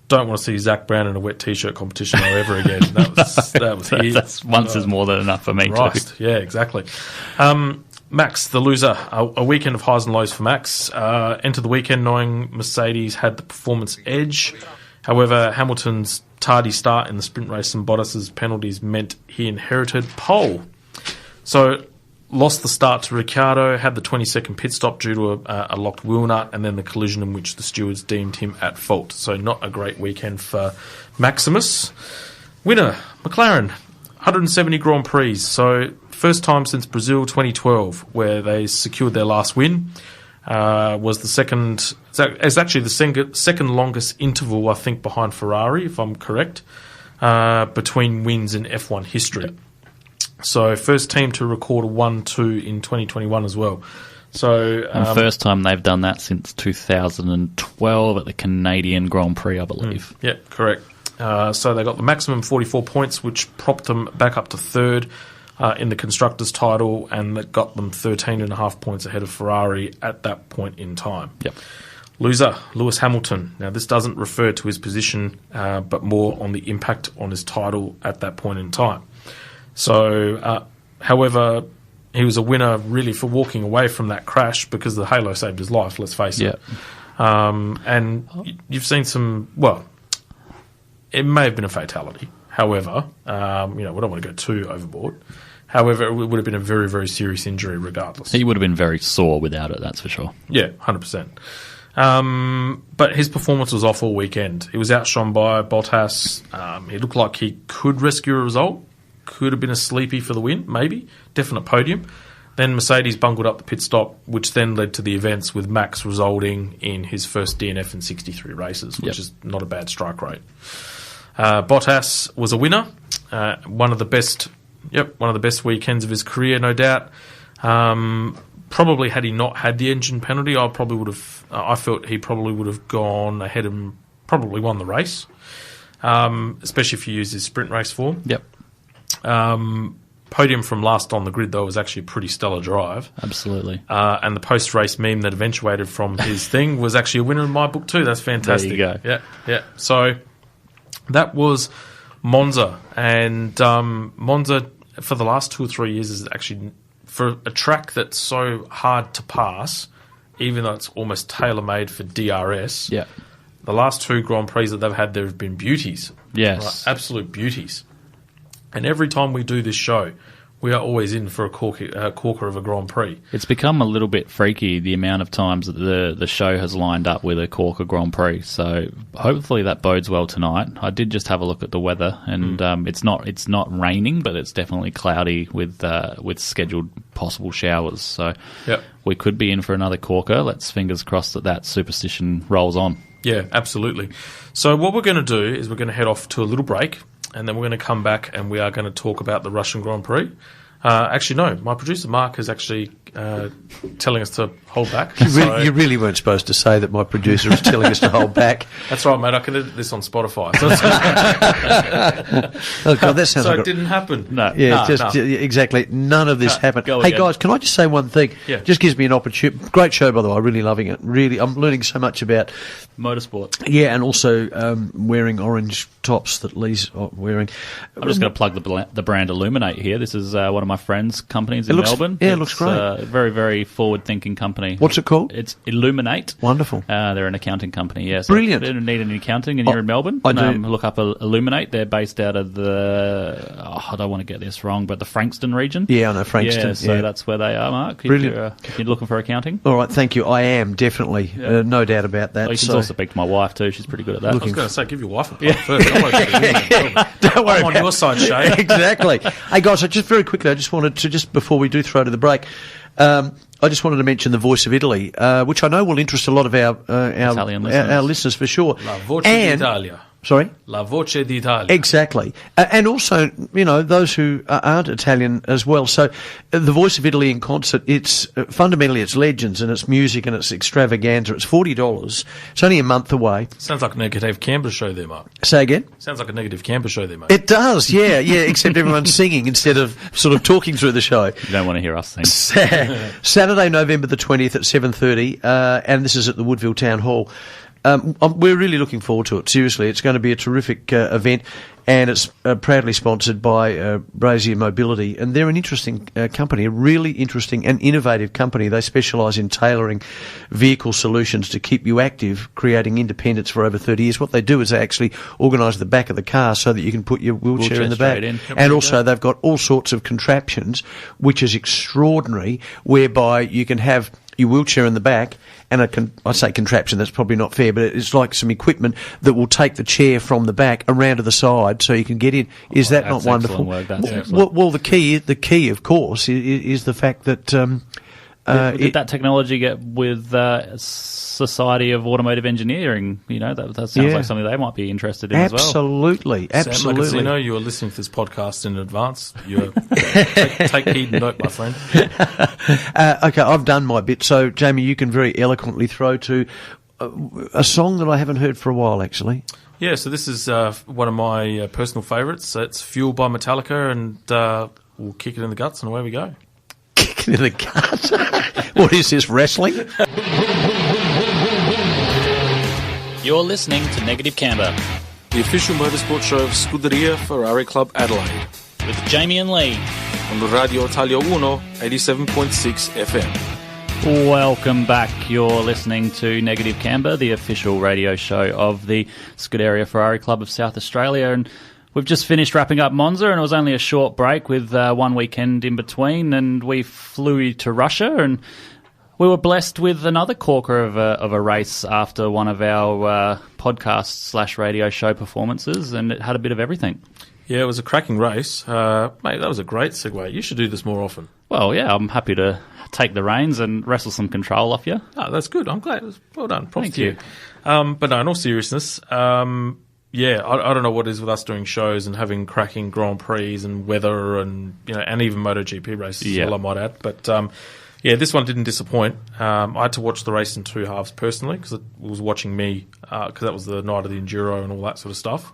D: don't want to see Zach Brown in a wet T-shirt competition ever again. That was his.
C: That's once is more than enough for me.
D: Christ. Too. Yeah, exactly. Max, the loser. A weekend of highs and lows for Max. Entered the weekend knowing Mercedes had the performance edge. However, Hamilton's tardy start in the sprint race and Bottas's penalties meant he inherited pole. So lost the start to Ricciardo, had the 20-second pit stop due to a locked wheel nut, and then the collision in which the stewards deemed him at fault. So not a great weekend for Maximus. Winner, McLaren, 170 Grand Prix. So first time since Brazil 2012 where they secured their last win. Was the second... It's actually the second longest interval, I think, behind Ferrari, if I'm correct, between wins in F1 history. So first team to record a 1-2 in 2021 as well. So
C: and first time they've done that since 2012 at the Canadian Grand Prix, I believe.
D: Yeah, correct. So they got the maximum 44 points, which propped them back up to third in the Constructors' title, and that got them 13.5 points ahead of Ferrari at that point in time.
C: Yep.
D: Loser, Lewis Hamilton. Now, this doesn't refer to his position, but more on the impact on his title at that point in time. So, however, he was a winner really for walking away from that crash because the halo saved his life, let's face it. And you've seen some, well, it may have been a fatality. However, we don't want to go too overboard. However, it would have been a very, very serious injury regardless.
C: He would have been very sore without it, that's for sure.
D: Yeah, 100%. But his performance was off all weekend. He was outshone by Bottas. He looked like he could rescue a result. Could have been a sleepy for the win, maybe. Definite podium. Then Mercedes bungled up the pit stop, which then led to the events with Max resulting in his first DNF in 63 races, which is not a bad strike rate. Bottas was a winner. One of the best weekends of his career, no doubt. Probably had he not had the engine penalty, I felt he probably would have gone ahead and probably won the race. Especially if you use his sprint race form.
C: Yep.
D: Podium from last on the grid, though, was actually a pretty stellar drive.
C: Absolutely.
D: And the post-race meme that eventuated from his thing was actually a winner in my book too. That's fantastic.
C: There you go.
D: Yeah. So that was Monza. And Monza, for the last 2 or 3 years, is actually, for a track that's so hard to pass, even though it's almost tailor-made for DRS, the last 2 Grand Prix that they've had, there have been beauties.
C: Yes.
D: Right? Absolute beauties. And every time we do this show, we are always in for a corker of a Grand Prix.
C: It's become a little bit freaky, the amount of times that the show has lined up with a corker Grand Prix. So hopefully that bodes well tonight. I did just have a look at the weather, and it's not raining, but it's definitely cloudy with scheduled possible showers. So we could be in for another corker. Let's fingers crossed that superstition rolls on.
D: Yeah, absolutely. So what we're going to do is we're going to head off to a little break, and then we're going to come back and we are going to talk about the Russian Grand Prix. Actually, no, my producer Mark is actually telling us to hold back.
L: You really weren't supposed to say that my producer was telling us to hold back.
D: That's right, mate. I can edit this on Spotify. So
L: oh, God, that sounds like
D: it didn't happen.
L: No. Exactly. None of this happened. Hey, guys, can I just say one thing?
D: Yeah.
L: Just gives me an opportunity. Great show, by the way. I'm really loving it. Really, I'm learning so much about
C: motorsport.
L: Yeah, and also wearing orange tops that Leigh's wearing.
C: I'm just going to plug the brand Illuminate here. This is one of my friends' companies in Melbourne.
L: Yeah, it looks great.
C: very, very forward-thinking company.
L: What's it called?
C: It's Illuminate.
L: Wonderful.
C: They're an accounting company, so
L: brilliant.
C: If you need any accounting and you're in Melbourne,
L: I do.
C: Look up Illuminate. They're based out of I don't want to get this wrong, but the Frankston region.
L: Yeah, I know Frankston.
C: Yeah, so that's where they are, Mark.
L: Brilliant.
C: If you're looking for accounting.
L: All right, thank you. I am, definitely. No doubt about that.
C: Well, you can also speak to my wife too. She's pretty good at that.
D: I was going to say, give your wife a plug first.
L: Don't worry.
D: I'm on your side, Shay.
L: Exactly. Hey, guys, just very quickly, I just wanted to, just before we do throw to the break, I just wanted to mention the Voice of Italy, which I know will interest a lot of our listeners for sure.
D: La Voce d'Italia.
L: Sorry?
D: La Voce d'Italia.
L: Exactly. And also, those who aren't Italian as well. So the Voice of Italy in concert, it's fundamentally it's legends and it's music and it's extravaganza. It's $40. It's only a month away.
D: Sounds like a negative Canberra show there, Mark.
L: Say again?
D: Sounds like a negative Canberra show there, mate.
L: It does, yeah, except everyone's singing instead of sort of talking through the show.
C: You don't want to hear us sing.
L: Saturday, November the 20th at 7:30, and this is at the Woodville Town Hall. We're really looking forward to it. Seriously, it's going to be a terrific event, and it's proudly sponsored by Brazier Mobility, and they're an interesting company, a really interesting and innovative company. They specialise in tailoring vehicle solutions to keep you active, creating independence for over 30 years. What they do is they actually organise the back of the car so that you can put your wheelchair in the back. And also they've got all sorts of contraptions, which is extraordinary, whereby you can have your wheelchair in the back, and I say contraption, that's probably not fair, but it's like some equipment that will take the chair from the back around to the side so you can get in. Is that not wonderful? Well, the key, of course, is the fact that...
C: did that technology get with Society of Automotive Engineering? That sounds like something they might be interested in as well.
L: Absolutely.
D: Sam Magazino, you are listening to this podcast in advance. Take heed and note, my friend.
L: Okay, I've done my bit. So, Jamie, you can very eloquently throw to a song that I haven't heard for a while, actually.
D: Yeah, so this is one of my personal favourites. It's Fuel by Metallica, and we'll kick it in the guts, and away we go.
L: In the gut. What is this, wrestling?
F: You're listening to Negative Camber,
D: the official motorsport show of Scuderia Ferrari Club Adelaide,
F: with Jamie and Leigh
D: on Radio Italia 1 87.6 FM.
C: Welcome back. You're listening to Negative Camber, the official radio show of the Scuderia Ferrari Club of South Australia, and we've just finished wrapping up Monza, and it was only a short break with 1 weekend in between, and we flew to Russia, and we were blessed with another corker of a race after one of our podcast/radio show performances, and it had a bit of everything.
D: Yeah, it was a cracking race. Mate, that was a great segue. You should do this more often.
C: Well, yeah, I'm happy to take the reins and wrestle some control off you.
D: Oh, that's good. I'm glad. Well done. Props
C: Thank
D: to you. But no, in all seriousness... yeah, I don't know what it is with us doing shows and having cracking Grand Prix and weather and and even MotoGP races, I might add. But this one didn't disappoint. I had to watch the race in two halves personally because it was watching me because that was the night of the Enduro and all that sort of stuff.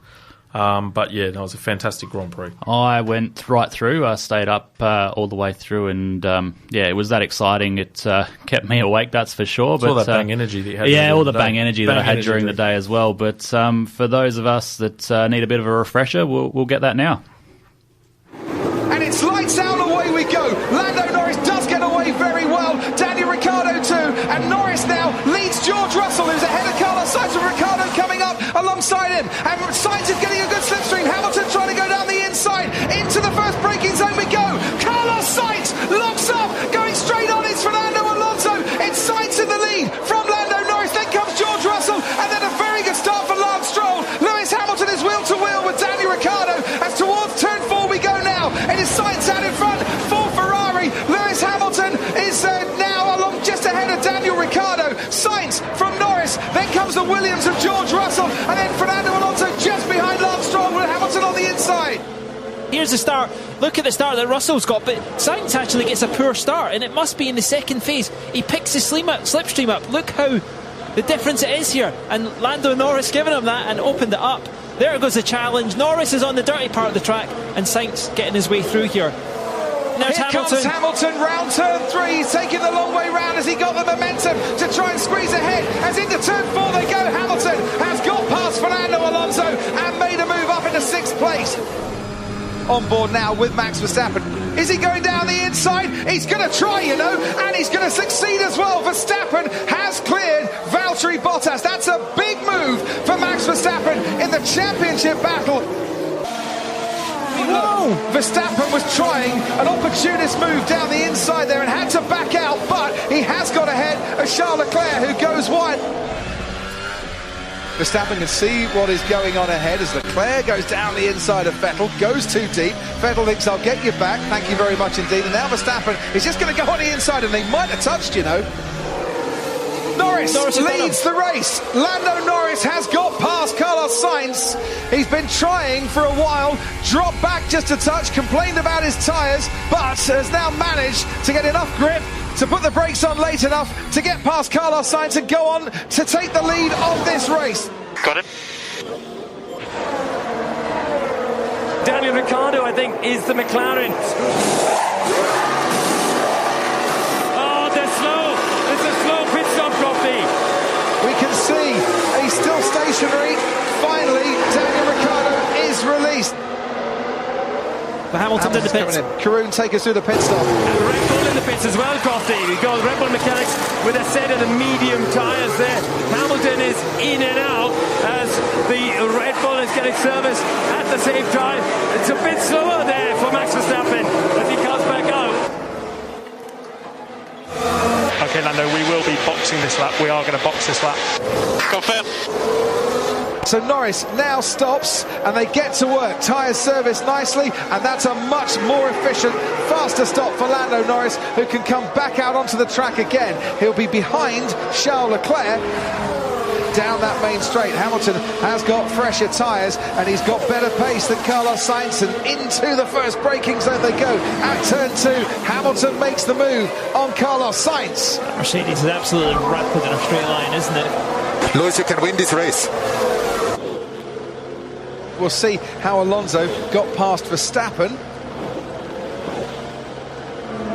D: But yeah, no, it was a fantastic Grand Prix.
C: I went right through. I stayed up all the way through, and it was that exciting. It kept me awake, that's for sure. But
D: all that bang energy that you had.
C: Yeah, all the bang energy that I had during the day as well. But for those of us that need a bit of a refresher, we'll get that now.
I: And it's lights out, away we go. Lando Norris does get away very well. Daniel Ricciardo too, and Norris now leads George Russell, who's ahead of Carlos Sainz, with Ricciardo coming up alongside him, and Sainz is getting a good slipstream. Hamilton trying to go down the inside into the first braking zone we go. Carlos Sainz locks up, going straight on. It's Fernando Alonso. It's Sainz in the lead from Lando Norris. Then comes George Russell, and then a very good start for Lance Stroll. Lewis Hamilton is wheel to wheel with Daniel Ricciardo as towards turn 4 we go now. It is Sainz out in front for Ferrari. Lewis Hamilton is now along just ahead of Daniel Ricciardo. Sainz from Norris. Then comes the Williams of George Russell, and then Fernando Alonso just behind Lance Stroll with Hamilton on the inside.
Q: Here's the start. Look at the start that Russell's got, but Sainz actually gets a poor start, and it must be in the second phase. He picks his slipstream up. Look how the difference it is here, and Lando Norris giving him that and opened it up. There goes the challenge. Norris is on the dirty part of the track, and Sainz getting his way through here. Now
I: Here comes Hamilton, round turn 3. He's taking the long way round as he got the momentum to try and squeeze ahead. As into turn 4 they go. Hamilton has got past Fernando Alonso and made a move up into 6th place. on board now with Max Verstappen. Is he going down the inside? He's going to try, you know, and he's going to succeed as well. Verstappen has cleared Valtteri Bottas. That's a big move for Max Verstappen in the championship battle. Whoa! Verstappen was trying an opportunist move down the inside there and had to back out, but he has got ahead of Charles Leclerc, who goes wide. Verstappen can see what is going on ahead as Leclerc goes down the inside of Vettel, goes too deep. Vettel thinks, I'll get you back, thank you very much indeed. And now Verstappen is just going to go on the inside, and they might have touched, you know. Norris leads the race. Lando Norris has got past Carlos Sainz. He's been trying for a while, dropped back just a touch, complained about his tyres, but has now managed to get enough grip to put the brakes on late enough to get past Carlos Sainz and go on to take the lead of this race.
R: Got it. Daniel Ricciardo, I think, is the McLaren. Oh, they're slow. It's a slow pit stop, Crofty.
I: We can see he's still stationary. Finally, Daniel Ricciardo is released.
Q: But Hamilton did the pits.
I: Karun, take us through the pit stop.
R: And Red Bull in the pits as well, Crofty. We got Red Bull mechanics with a set of the medium tyres there. Hamilton is in and out as the Red Bull is getting service at the same time. It's a bit slower there for Max Verstappen as he comes back out.
S: Okay, Lando, we will be boxing this lap. We are going to box this lap.
R: Confirm.
I: So Norris now stops and they get to work. Tyres service nicely, and that's a much more efficient, faster stop for Lando Norris, who can come back out onto the track again. He'll be behind Charles Leclerc down that main straight. Hamilton has got fresher tyres and he's got better pace than Carlos Sainz, and into the first braking zone they go. At turn 2, Hamilton makes the move on Carlos Sainz.
Q: Mercedes is absolutely rapid in a straight line, isn't it?
P: Lewis, you can win this race.
I: We'll see how Alonso got past Verstappen.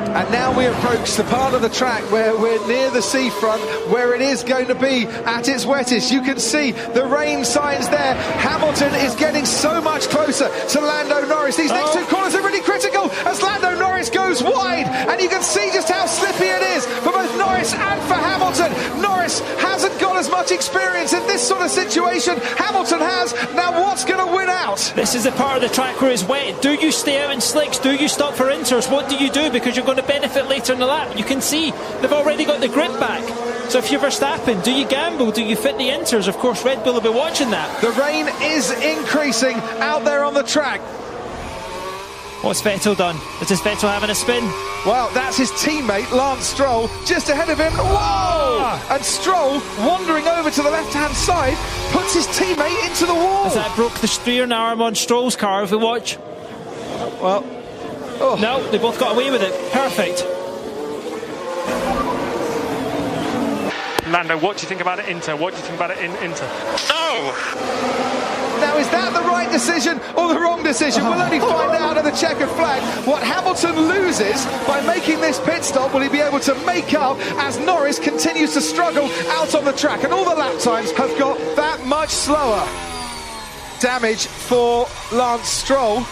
I: And now we approach the part of the track where we're near the seafront, where it is going to be at its wettest. You can see the rain signs there. Hamilton is getting so much closer to Lando Norris. These next two corners are really critical as Lando Norris goes wide. And you can see just how slippy it is for both Norris and for Hamilton. Norris hasn't got as much experience in this sort of situation. Hamilton has. Now what's going to win out?
Q: This is the part of the track where it's wet. Do you stay out in slicks? Do you stop for inters? What do you do? Because you're going to benefit later in the lap. You can see they've already got the grip back. So if you're Verstappen, do you gamble? Do you fit the inters? Of course, Red Bull will be watching that.
I: The rain is increasing out there on the track.
Q: What's Vettel done? Is Vettel having a spin?
I: Well, that's his teammate, Lance Stroll, just ahead of him. Whoa! And Stroll, wandering over to the left-hand side, puts his teammate into the wall.
Q: As that broke the steering arm on Stroll's car, if we watch.
I: Well,
Q: no, they both got away with it. Perfect.
S: Lando, what do you think about it, Inter? What do you think about it in Inter?
R: No!
I: Now, is that the right decision or the wrong decision? We'll only find out at the checkered flag. What Hamilton loses by making this pit stop, will he be able to make up as Norris continues to struggle out on the track? And all the lap times have got that much slower. Damage for Lance Stroll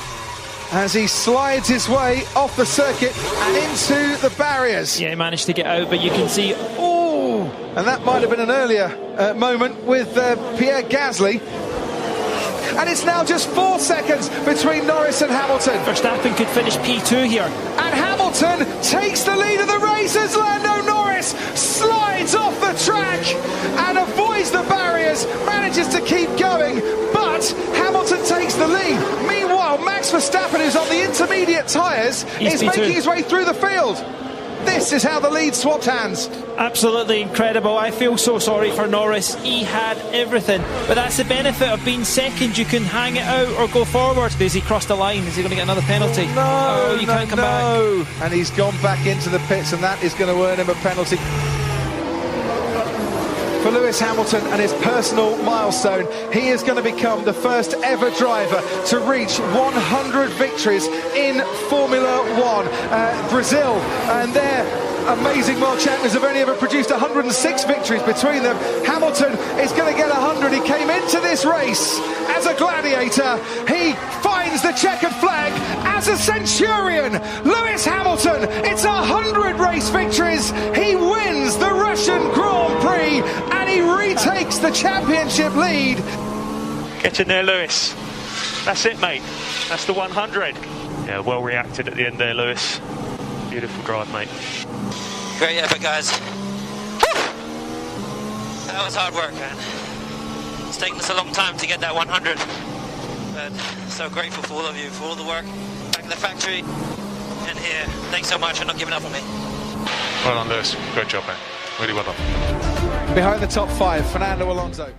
I: as he slides his way off the circuit and into the barriers.
Q: Yeah, he managed to get out, but you can see...
I: And that might have been an earlier moment with Pierre Gasly. And it's now just 4 seconds between Norris and Hamilton.
Q: Verstappen could finish P2 here.
I: And Hamilton takes the lead of the race as Lando Norris slides off the track and avoids the barriers, manages to keep going, but Hamilton takes the lead. Meanwhile, Max Verstappen, who's on the intermediate tyres, is making his way through the field. This is how the lead swapped hands.
Q: Absolutely incredible. I feel so sorry for Norris. He had everything. But that's the benefit of being second. You can hang it out or go forward. Has he crossed the line? Is he going to get another penalty?
I: No,
Q: you can't come back.
I: And he's gone back into the pits, and that is going to earn him a penalty. For Lewis Hamilton and his personal milestone, he is going to become the first ever driver to reach 100 victories in Formula One. Brazil and their amazing world champions have only ever produced 106 victories between them. Hamilton is going to get 100. He came into this race as a gladiator. He finds the checkered flag Centurion, Lewis Hamilton. It's 100 race victories. He wins the Russian Grand Prix and he retakes the championship lead.
S: Get in there, Lewis. That's it, mate. That's the 100. Yeah, well reacted at the end there, Lewis. Beautiful drive, mate.
T: Great effort, guys. That was hard work, man. It's taken us a long time to get that 100. But so grateful for all of you, for all the work back in the factory and here. Thanks so much for not giving up on me.
S: Well done, Lewis. Great job, man. Really well done.
I: Behind the top 5, Fernando Alonso.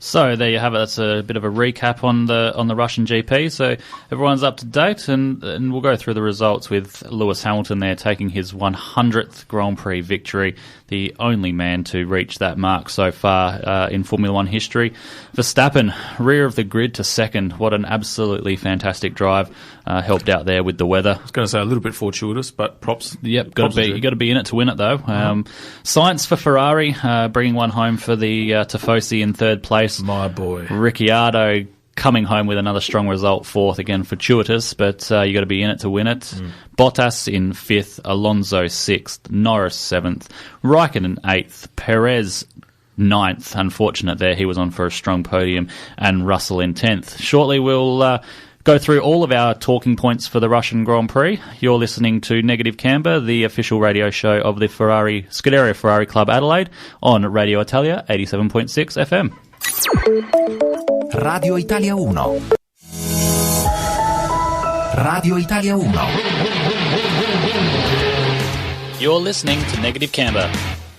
C: So there you have it. That's a bit of a recap on the Russian GP. So everyone's up to date, and we'll go through the results with Lewis Hamilton there taking his 100th Grand Prix victory, the only man to reach that mark so far in Formula One history. Verstappen, rear of the grid to second. What an absolutely fantastic drive. Helped out there with the weather.
D: I was going to say a little bit fortuitous, but props.
C: Yep, you got to be in it to win it though. Sainz for Ferrari, bringing one home for the Tifosi in third place.
D: My boy.
C: Ricciardo coming home with another strong result, fourth, again fortuitous, but you got to be in it to win it. Bottas in fifth, Alonso sixth, Norris seventh, Raikkonen eighth, Perez ninth. Unfortunate there, he was on for a strong podium, and Russell in 10th. Shortly we'll go through all of our talking points for the Russian Grand Prix. You're listening to Negative Camber, the official radio show of the Scuderia Ferrari Club Adelaide on Radio Italia 87.6 FM.
H: Radio Italia 1. Radio Italia 1.
F: You're listening to Negative Camber,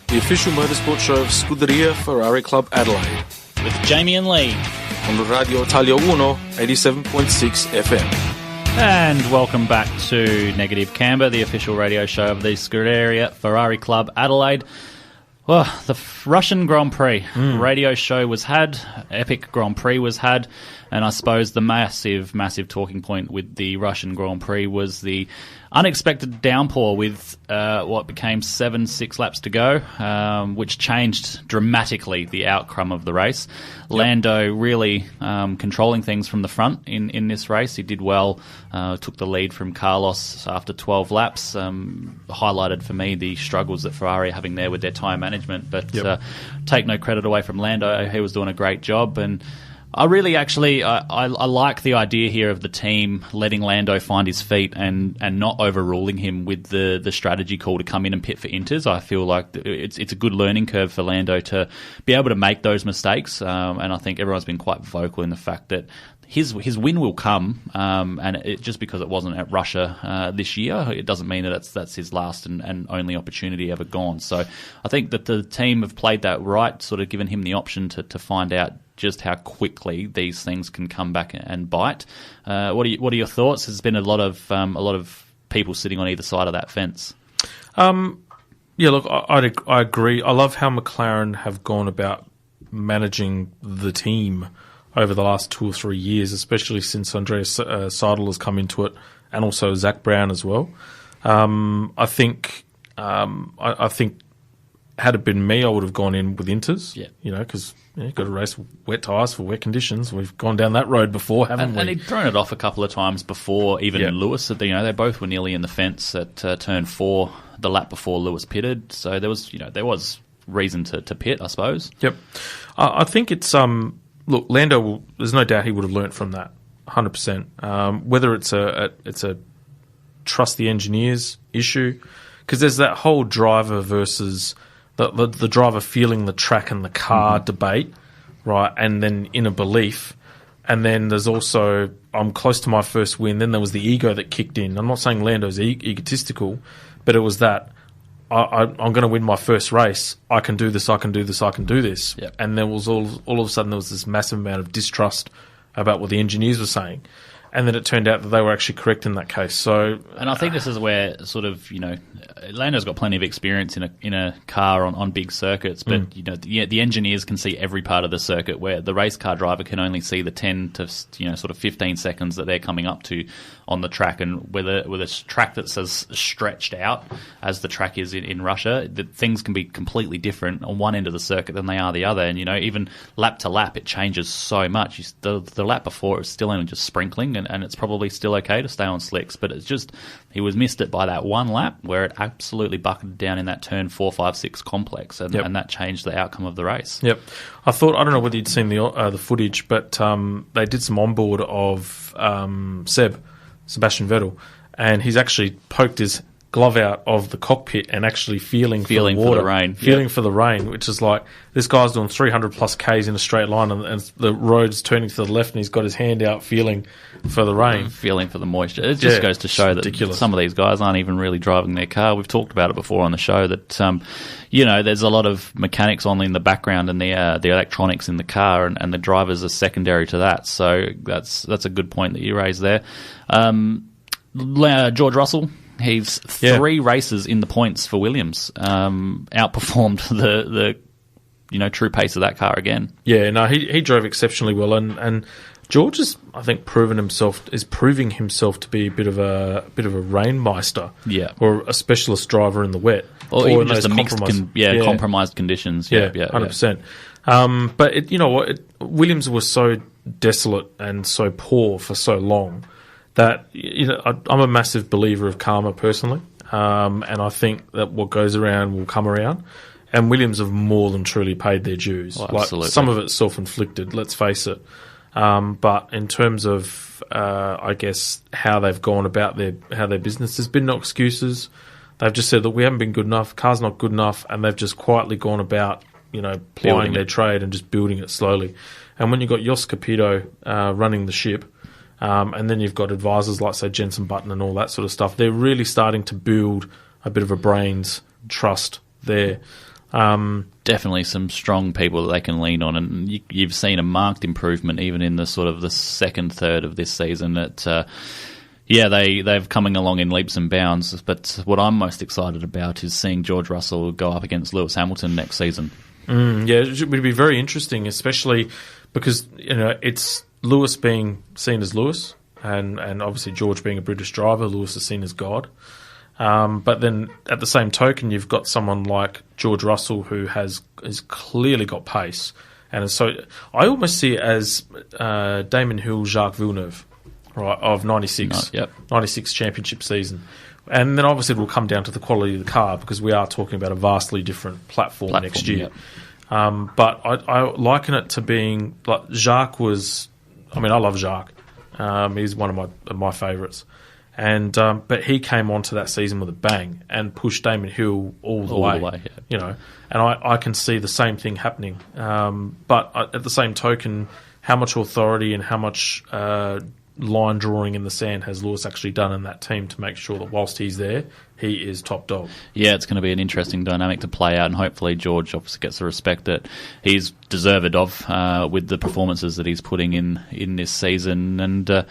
D: the official motorsport show of Scuderia Ferrari Club Adelaide,
F: with Jamie and Leigh
D: on Radio Italia 1, 87.6 FM.
C: And welcome back to Negative Camber, the official radio show of the Scuderia Ferrari Club Adelaide. Well, the Russian Grand Prix radio show was had, epic Grand Prix was had, and I suppose the massive talking point with the Russian Grand Prix was the unexpected downpour with what became 6 laps to go, which changed dramatically the outcome of the race. Yep. Lando really controlling things from the front in this race. He did well, took the lead from Carlos after 12 laps. Highlighted for me the struggles that Ferrari are having there with their tyre management, but take no credit away from Lando. He was doing a great job, and I really I like the idea here of the team letting Lando find his feet and not overruling him with the strategy call to come in and pit for inters. I feel like it's a good learning curve for Lando to be able to make those mistakes, and I think everyone's been quite vocal in the fact that his win will come, and just because it wasn't at Russia this year, it doesn't mean that that's his last and only opportunity ever gone. So I think that the team have played that right, sort of given him the option to find out just how quickly these things can come back and bite. What are your thoughts? There's been a lot of people sitting on either side of that fence.
D: Yeah, look, I agree. I love how McLaren have gone about managing the team over the last 2 or 3 years, especially since Andreas Seidel has come into it, and also Zach Brown as well. I think had it been me, I would have gone in with inters. Yeah, because you've got to race wet tyres for wet conditions. We've gone down that road before, haven't we?
C: And he'd thrown it off a couple of times before, even Lewis. They both were nearly in the fence at turn 4, the lap before Lewis pitted. So there was reason to pit, I suppose.
D: Yep, I think it's look, Lando. There's no doubt he would have learnt from that, 100%. Whether it's a trust the engineers issue, because there's that whole driver versus the driver feeling the track and the car debate, right? And then inner belief. And then there's also, I'm close to my first win. Then there was the ego that kicked in. I'm not saying Lando's egotistical, but it was that I'm going to win my first race. I can do this, I can do this, I can do this. Yep. And there was all of a sudden there was this massive amount of distrust about what the engineers were saying. And then it turned out that they were actually correct in that case. So,
C: and I think this is where sort of Lando's got plenty of experience in a car on big circuits, but the engineers can see every part of the circuit, where the race car driver can only see the 10 to sort of 15 seconds that they're coming up to on the track. And with a track that's as stretched out as the track is in Russia, things can be completely different on one end of the circuit than they are the other. And even lap to lap, it changes so much. The lap before it was still only just sprinkling. and it's probably still okay to stay on slicks, but it's just he was missed it by that one lap where it absolutely bucketed down in that turn 4, 5, 6 complex, and that changed the outcome of the race.
D: Yep. I don't know whether you'd seen the footage, but they did some onboard of Sebastian Vettel, and he's actually poked his glove out of the cockpit and actually feeling for the water, for the rain, which is like, this guy's doing 300 plus Ks in a straight line, and the road's turning to the left, and he's got his hand out feeling for the rain.
C: Feeling for the moisture. It just goes to show that some of these guys aren't even really driving their car. We've talked about it before on the show that, there's a lot of mechanics on in the background and the electronics in the car, and the drivers are secondary to that. So that's a good point that you raised there. George Russell, he's 3 races in the points for Williams, outperformed the true pace of that car again.
D: Yeah, no, he drove exceptionally well, and George has, I think, proving himself to be a bit of a rainmeister, or a specialist driver in the wet,
C: or even just the mixed, compromised conditions.
D: 100%. But Williams was so desolate and so poor for so long that I'm a massive believer of karma personally, and I think that what goes around will come around. And Williams have more than truly paid their dues.
C: Well, absolutely.
D: Some of it's self-inflicted, let's face it. But in terms of, I guess, how they've gone about their business, there's been no excuses. They've just said that we haven't been good enough, car's not good enough, and they've just quietly gone about, plying their trade and just building it slowly. And when you've got Jos Capito running the ship, and then you've got advisors like, say, Jenson Button and all that sort of stuff, they're really starting to build a bit of a brains trust there.
C: Definitely some strong people that they can lean on, and you've seen a marked improvement even in the sort of the second third of this season. They've coming along in leaps and bounds, but what I'm most excited about is seeing George Russell go up against Lewis Hamilton next season.
D: It would be very interesting, especially because it's Lewis being seen as Lewis, and obviously George being a British driver, Lewis is seen as God. But then at the same token, you've got someone like George Russell who has clearly got pace. And so I almost see it as Damon Hill, Jacques Villeneuve, right, of 96 championship season. And then obviously it will come down to the quality of the car, because we are talking about a vastly different platform next year. But I liken it to being like Jacques was. I mean, I love Jacques. He's one of my favourites. And but he came onto that season with a bang and pushed Damon Hill all the way. And I can see the same thing happening. But at the same token, how much authority and how much line drawing in the sand has Lewis actually done in that team to make sure that whilst he's there, he is top dog? Yeah,
C: it's going to be an interesting dynamic to play out, and hopefully George obviously gets the respect that he's deserved of with the performances that he's putting in this season. And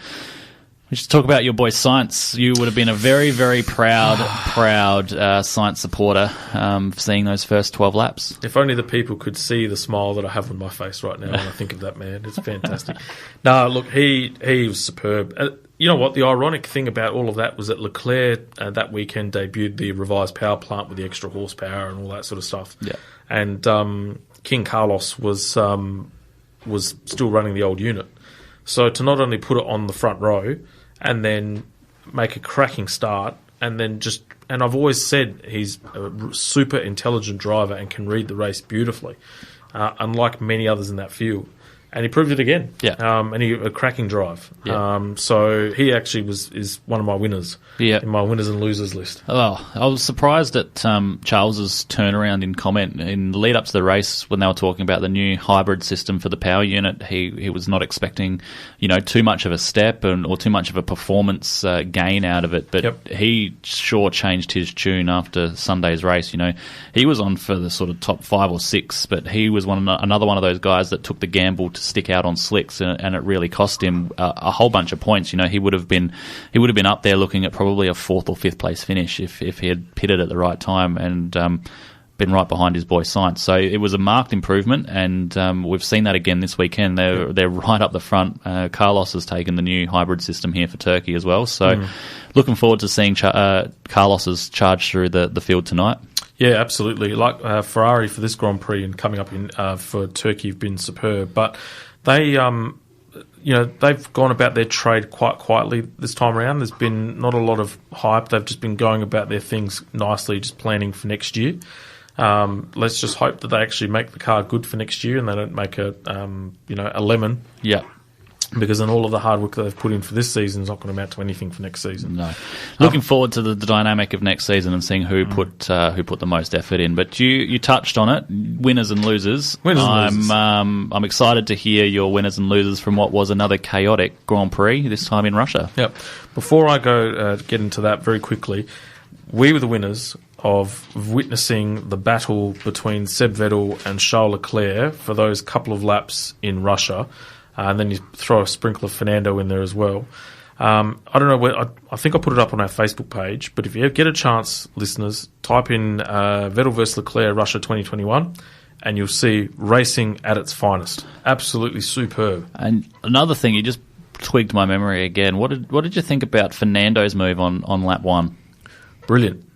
C: we should talk about your boy Sainz. You would have been a very, very proud Sainz supporter seeing those first 12 laps.
D: If only the people could see the smile that I have on my face right now when I think of that man. It's fantastic. No, look, he was superb. You know what? The ironic thing about all of that was that Leclerc that weekend debuted the revised power plant with the extra horsepower and all that sort of stuff.
C: Yeah.
D: And King Carlos was still running the old unit. So to not only put it on the front row and then make a cracking start, and then and I've always said he's a super intelligent driver and can read the race beautifully, unlike many others in that field. And he proved it again.
C: Yeah.
D: And a cracking drive.
C: Yeah.
D: So he actually is one of my winners in my winners and losers list.
C: Oh, I was surprised at Charles's turnaround in comment in the lead up to the race when they were talking about the new hybrid system for the power unit. He was not expecting, too much of a step or too much of a performance gain out of it. But he sure changed his tune after Sunday's race. He was on for the sort of top 5 or 6, but he was another one of those guys that took the gamble to stick out on slicks, and it really cost him a whole bunch of points. He would have been up there looking at probably a 4th or 5th place finish if he had pitted at the right time and been right behind his boy Sainz. So it was a marked improvement, and we've seen that again this weekend. They're right up the front. Carlos has taken the new hybrid system here for Turkey as well. So looking forward to seeing Carlos's charge through the field tonight.
D: Yeah, absolutely. Like Ferrari for this Grand Prix and coming up in for Turkey have been superb, but they they've gone about their trade quite quietly this time around. There's been not a lot of hype. They've just been going about their things nicely, just planning for next year. Let's just hope that they actually make the car good for next year and they don't make a lemon.
C: Yeah.
D: Because then all of the hard work that they've put in for this season is not going to amount to anything for next season.
C: No. Looking forward to the dynamic of next season and seeing who put the most effort in. But you touched on it, winners and losers. I'm excited to hear your winners and losers from what was another chaotic Grand Prix, this time in Russia.
D: Yep. Before I go get into that very quickly, we were the winners of witnessing the battle between Seb Vettel and Charles Leclerc for those couple of laps in Russia. And then you throw a sprinkle of Fernando in there as well. I don't know I think I put it up on our Facebook page, but if you get a chance, listeners, type in Vettel versus Leclerc Russia 2021 and you'll see racing at its finest. Absolutely superb.
C: And another thing, you just twigged my memory again. What did you think about Fernando's move on lap 1?
D: Brilliant.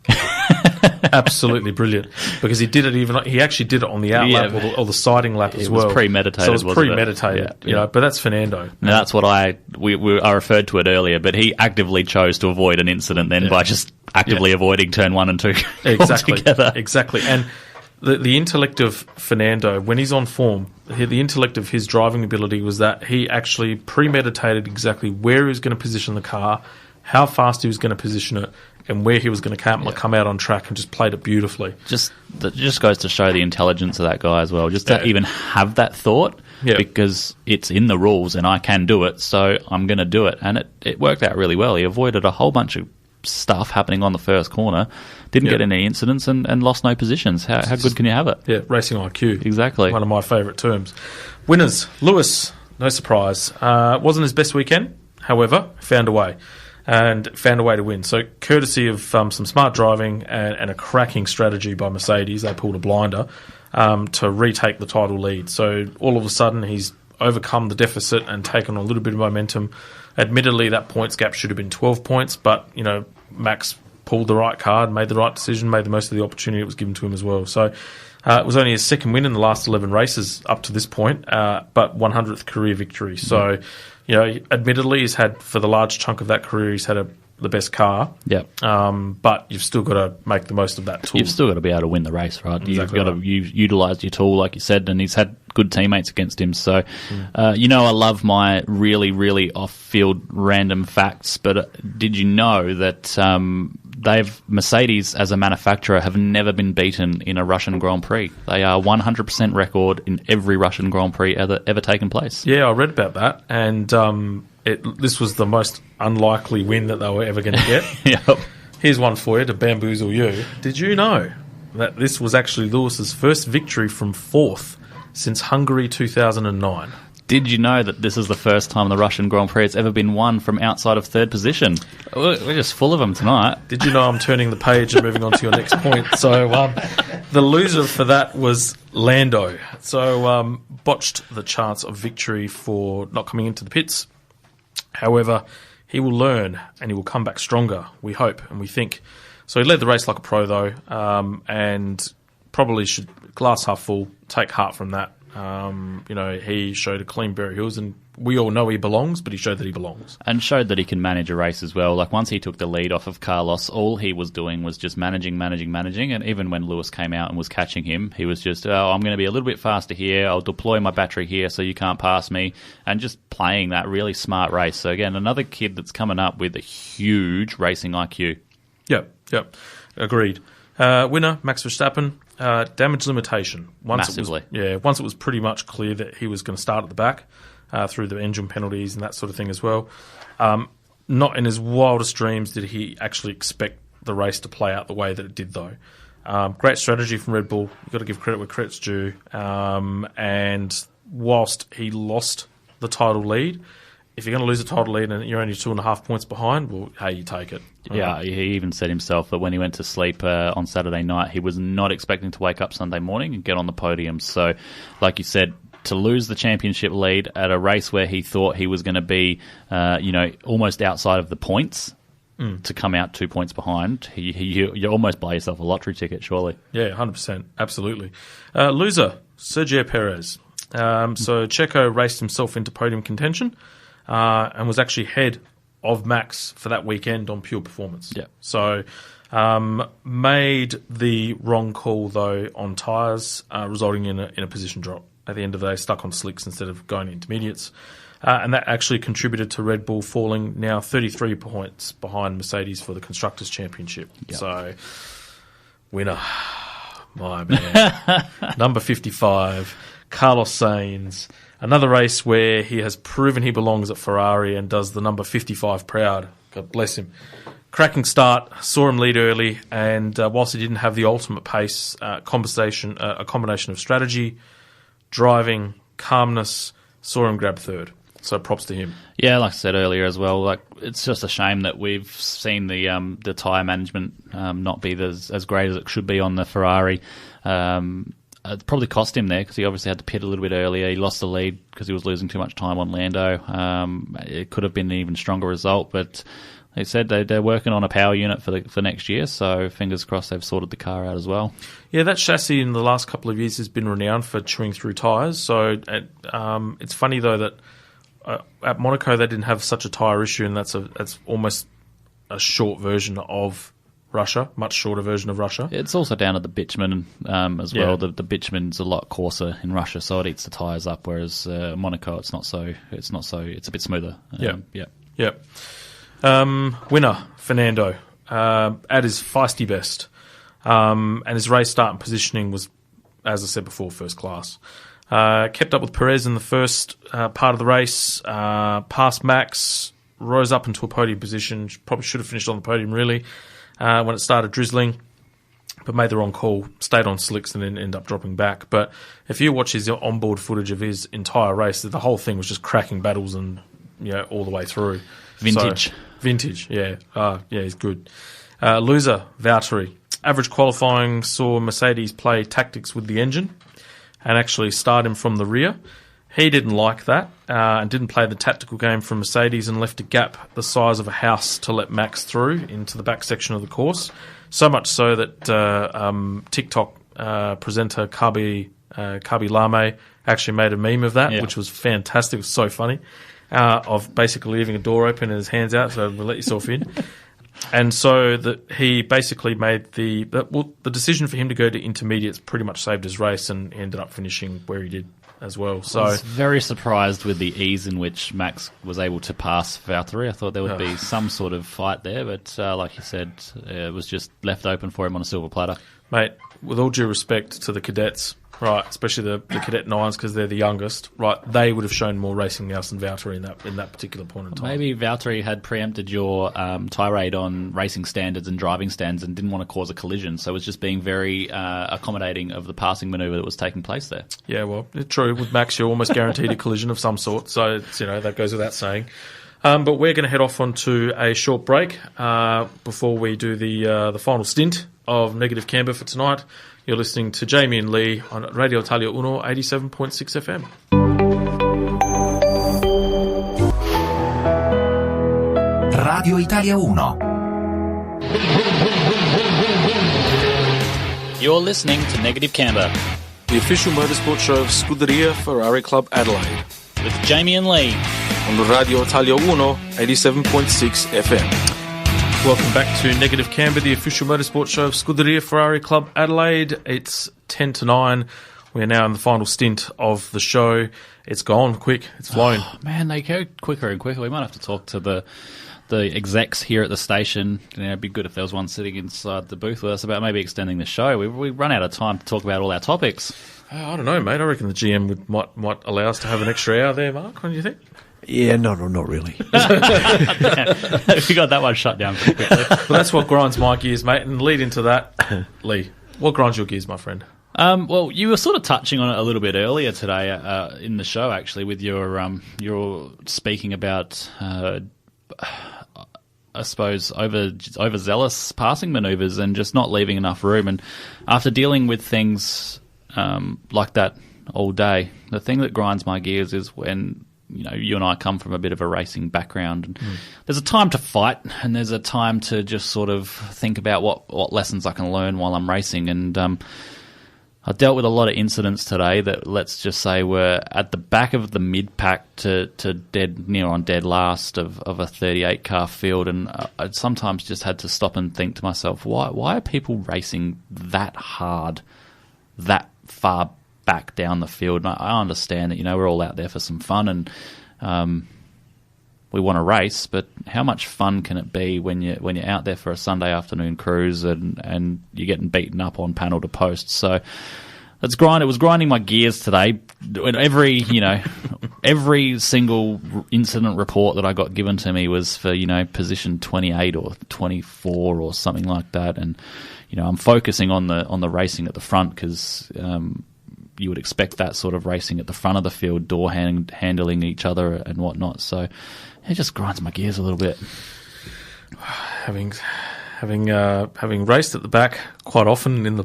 D: Absolutely brilliant, because he actually did it on the out lap or the siding lap as well.
C: It was premeditated.
D: So it was premeditated, but that's Fernando.
C: Now that's what I referred to it earlier, but he actively chose to avoid an incident then by just actively avoiding turn 1 and 2 altogether.
D: Exactly. And the intellect of Fernando, when he's on form, the intellect of his driving ability was that he actually premeditated exactly where he was going to position the car, how fast he was going to position it, and where he was going to come out on track, and just played it beautifully.
C: That just goes to show the intelligence of that guy as well. Just to even have that thought, because it's in the rules and I can do it, so I'm going to do it. And it worked out really well. He avoided a whole bunch of stuff happening on the first corner, didn't get any incidents, and lost no positions. How good can you have it?
D: Yeah, racing IQ.
C: Exactly.
D: One of my favourite terms. Winners, Lewis, no surprise. Wasn't his best weekend, however, found a way to win. So courtesy of some smart driving and a cracking strategy by Mercedes, they pulled a blinder to retake the title lead. So all of a sudden he's overcome the deficit and taken a little bit of momentum. Admittedly, that points gap should have been 12 points, but Max pulled the right card, made the right decision, made the most of the opportunity that was given to him as well. So it was only his second win in the last 11 races up to this point, but 100th career victory. So admittedly, he's had, for the large chunk of that career, he's had the best car.
C: Yeah.
D: But you've still got to make the most of that tool.
C: You've still got to be able to win the race, right?
D: Exactly.
C: You've got to utilise your tool, like you said, and he's had good teammates against him. So, I love my really, really off-field random facts, but did you know that Mercedes, as a manufacturer, have never been beaten in a Russian Grand Prix? They are 100% record in every Russian Grand Prix ever taken place.
D: Yeah, I read about that, and this was the most unlikely win that they were ever going to get.
C: Yep.
D: Here's one for you to bamboozle you. Did you know that this was actually Lewis's first victory from fourth since Hungary 2009?
C: Did you know that this is the first time the Russian Grand Prix has ever been won from outside of third position? We're just full of them tonight.
D: Did you know I'm turning the page and moving on to your next point? So the loser for that was Lando. So botched the chance of victory for not coming into the pits. However, he will learn and he will come back stronger, we hope and we think. So he led the race like a pro, though, and probably should, glass half full, take heart from that. He showed a clean Berry Hills, and we all know he belongs, but he showed that he belongs.
C: And showed that he can manage a race as well. Like, once he took the lead off of Carlos, all he was doing was just managing. And even when Lewis came out and was catching him, he was just, I'm going to be a little bit faster here. I'll deploy my battery here so you can't pass me. And just playing that really smart race. So, again, another kid that's coming up with a huge racing IQ.
D: Yep. Agreed. Winner, Max Verstappen. Damage limitation.
C: Massively.
D: Once it was pretty much clear that he was going to start at the back through the engine penalties and that sort of thing as well. Not in his wildest dreams did he actually expect the race to play out the way that it did, though. Great strategy from Red Bull. You've got to give credit where credit's due. And whilst he lost the title lead, if you're going to lose a title lead and you're only 2.5 points behind, well, hey, you take it.
C: Yeah, he even said himself that when he went to sleep on Saturday night, he was not expecting to wake up Sunday morning and get on the podium. So, like you said, to lose the championship lead at a race where he thought he was going to be, almost outside of the points, to come out 2 points behind, you almost buy yourself a lottery ticket, surely.
D: Yeah, 100%. Absolutely. Loser, Sergio Perez. So Checo raced himself into podium contention and was actually ahead of Max for that weekend on pure performance.
C: Yeah.
D: So made the wrong call, though, on tyres, resulting in a position drop. At the end of the day, stuck on slicks instead of going intermediates. And that actually contributed to Red Bull falling now 33 points behind Mercedes for the Constructors' Championship. Yep. So, winner, my man. Number 55, Carlos Sainz. Another race where he has proven he belongs at Ferrari and does the number 55 proud. God bless him. Cracking start, saw him lead early, and whilst he didn't have the ultimate pace, a combination of strategy, driving, calmness, saw him grab third. So props to him.
C: Yeah, like I said earlier as well, like it's just a shame that we've seen the tyre management not be as great as it should be on the Ferrari. It probably cost him there because he obviously had to pit a little bit earlier. He lost the lead because he was losing too much time on Lando. It could have been an even stronger result, but they said they're working on a power unit for next year, so fingers crossed they've sorted the car out as well. Yeah, that chassis in the last couple of years has been renowned for chewing through tyres. So it's funny though that at Monaco they didn't have such a tyre issue, and that's almost a short version of Russia, much shorter version of Russia. It's also down to the bitumen as well. Yeah. The bitumen's a lot coarser in Russia, so it eats the tyres up. Whereas Monaco, it's a bit smoother. Winner Fernando at his feisty best, and his race start and positioning was, as I said before, first class. Kept up with Perez in the first part of the race, passed Max, rose up into a podium position. Probably should have finished on the podium really when it started drizzling, but made the wrong call, stayed on slicks and then ended up dropping back. But if you watch his onboard footage of his entire race, the whole thing was just cracking battles and all the way through. Vintage.
D: Yeah. Yeah, he's good. Loser, Valtteri. Average qualifying saw Mercedes play tactics with the engine and actually start him from the rear. He didn't like that and didn't play the tactical game from Mercedes and left a gap the size of a house to let Max through into the back section of the course. So much so that TikTok presenter Kabi Lame actually made a meme of that, which was fantastic. It was so funny. Of basically leaving a door open and his hands out, so let yourself in. And so he basically made the decision for him to go to intermediates pretty much saved his race, and he ended up finishing where he did as well. So
C: I was very surprised with the ease in which Max was able to pass Valtteri. I thought there would be some sort of fight there, but like you said, it was just left open for him on a silver platter.
D: Mate, with all due respect to the cadets, right, especially the cadet nines because they're the youngest, right, they would have shown more racing nous than Valtteri in that particular point in time.
C: Maybe Valtteri had preempted your tirade on racing standards and driving standards and didn't want to cause a collision, so it was just being very accommodating of the passing manoeuvre that was taking place there. Yeah, well, true. With Max, you're almost guaranteed a collision of some sort, so it's, that goes without saying. But we're going to head off onto a short break before we do the final stint of Negative Camber for tonight. You're listening to Jamie and Leigh on Radio Italia Uno 87.6 FM.
H: Radio Italia Uno.
F: You're listening to Negative Camber,
D: the official motorsport show of Scuderia Ferrari Club Adelaide.
F: With Jamie and Leigh.
D: On Radio Italia Uno 87.6 FM. Welcome back to Negative Camber, the official motorsport show of Scuderia Ferrari Club Adelaide. It's 10 to 9. We're now in the final stint of the show. It's gone quick. It's flown.
C: Oh, man, they go quicker and quicker. We might have to talk to the execs here at the station. It'd be good if there was one sitting inside the booth with us about maybe extending the show. We run out of time to talk about all our topics.
D: I don't know, mate. I reckon the GM might allow us to have an extra hour there, Mark. What do you think?
L: Yeah, not really.
C: We got that one shut down pretty quickly.
D: Well, that's what grinds my gears, mate. And lead into that, Leigh, what grinds your gears, my friend?
C: Well, you were sort of touching on it a little bit earlier today in the show, actually, with your speaking about, I suppose, overzealous passing manoeuvres and just not leaving enough room. And after dealing with things like that all day, the thing that grinds my gears is when you and I come from a bit of a racing background. And there's a time to fight, and there's a time to just sort of think about what lessons I can learn while I'm racing. And I dealt with a lot of incidents today that, let's just say, were at the back of the mid-pack to near on dead last of a 38-car field, and I sometimes just had to stop and think to myself, why are people racing that hard, that far back down the field? And I understand that, we're all out there for some fun, and we want to race, but how much fun can it be when you're out there for a Sunday afternoon cruise and you're getting beaten up on panel to post? So it was grinding my gears today. Every single incident report that I got given to me was for position 28 or 24 or something like that, and I'm focusing on the racing at the front because you would expect that sort of racing at the front of the field, door handling each other and whatnot. So it just grinds my gears a little bit.
D: Having raced at the back quite often in the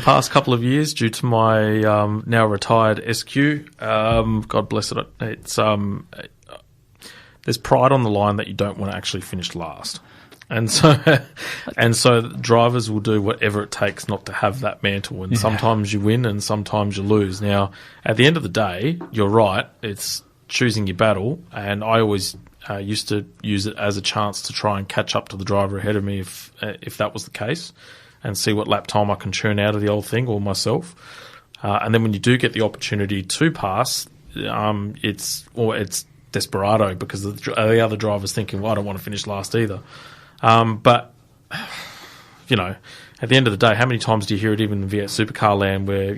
D: past couple of years due to my now retired SQ, God bless it, it's there's pride on the line that you don't want to actually finish last. And so drivers will do whatever it takes not to have that mantle. And sometimes you win and sometimes you lose. Now, at the end of the day, you're right. It's choosing your battle. And I always used to use it as a chance to try and catch up to the driver ahead of me if that was the case, and see what lap time I can churn out of the old thing or myself. And then when you do get the opportunity to pass, it's desperado because the other driver's thinking, well, I don't want to finish last either. But, at the end of the day, how many times do you hear it even in V8 Supercar land where,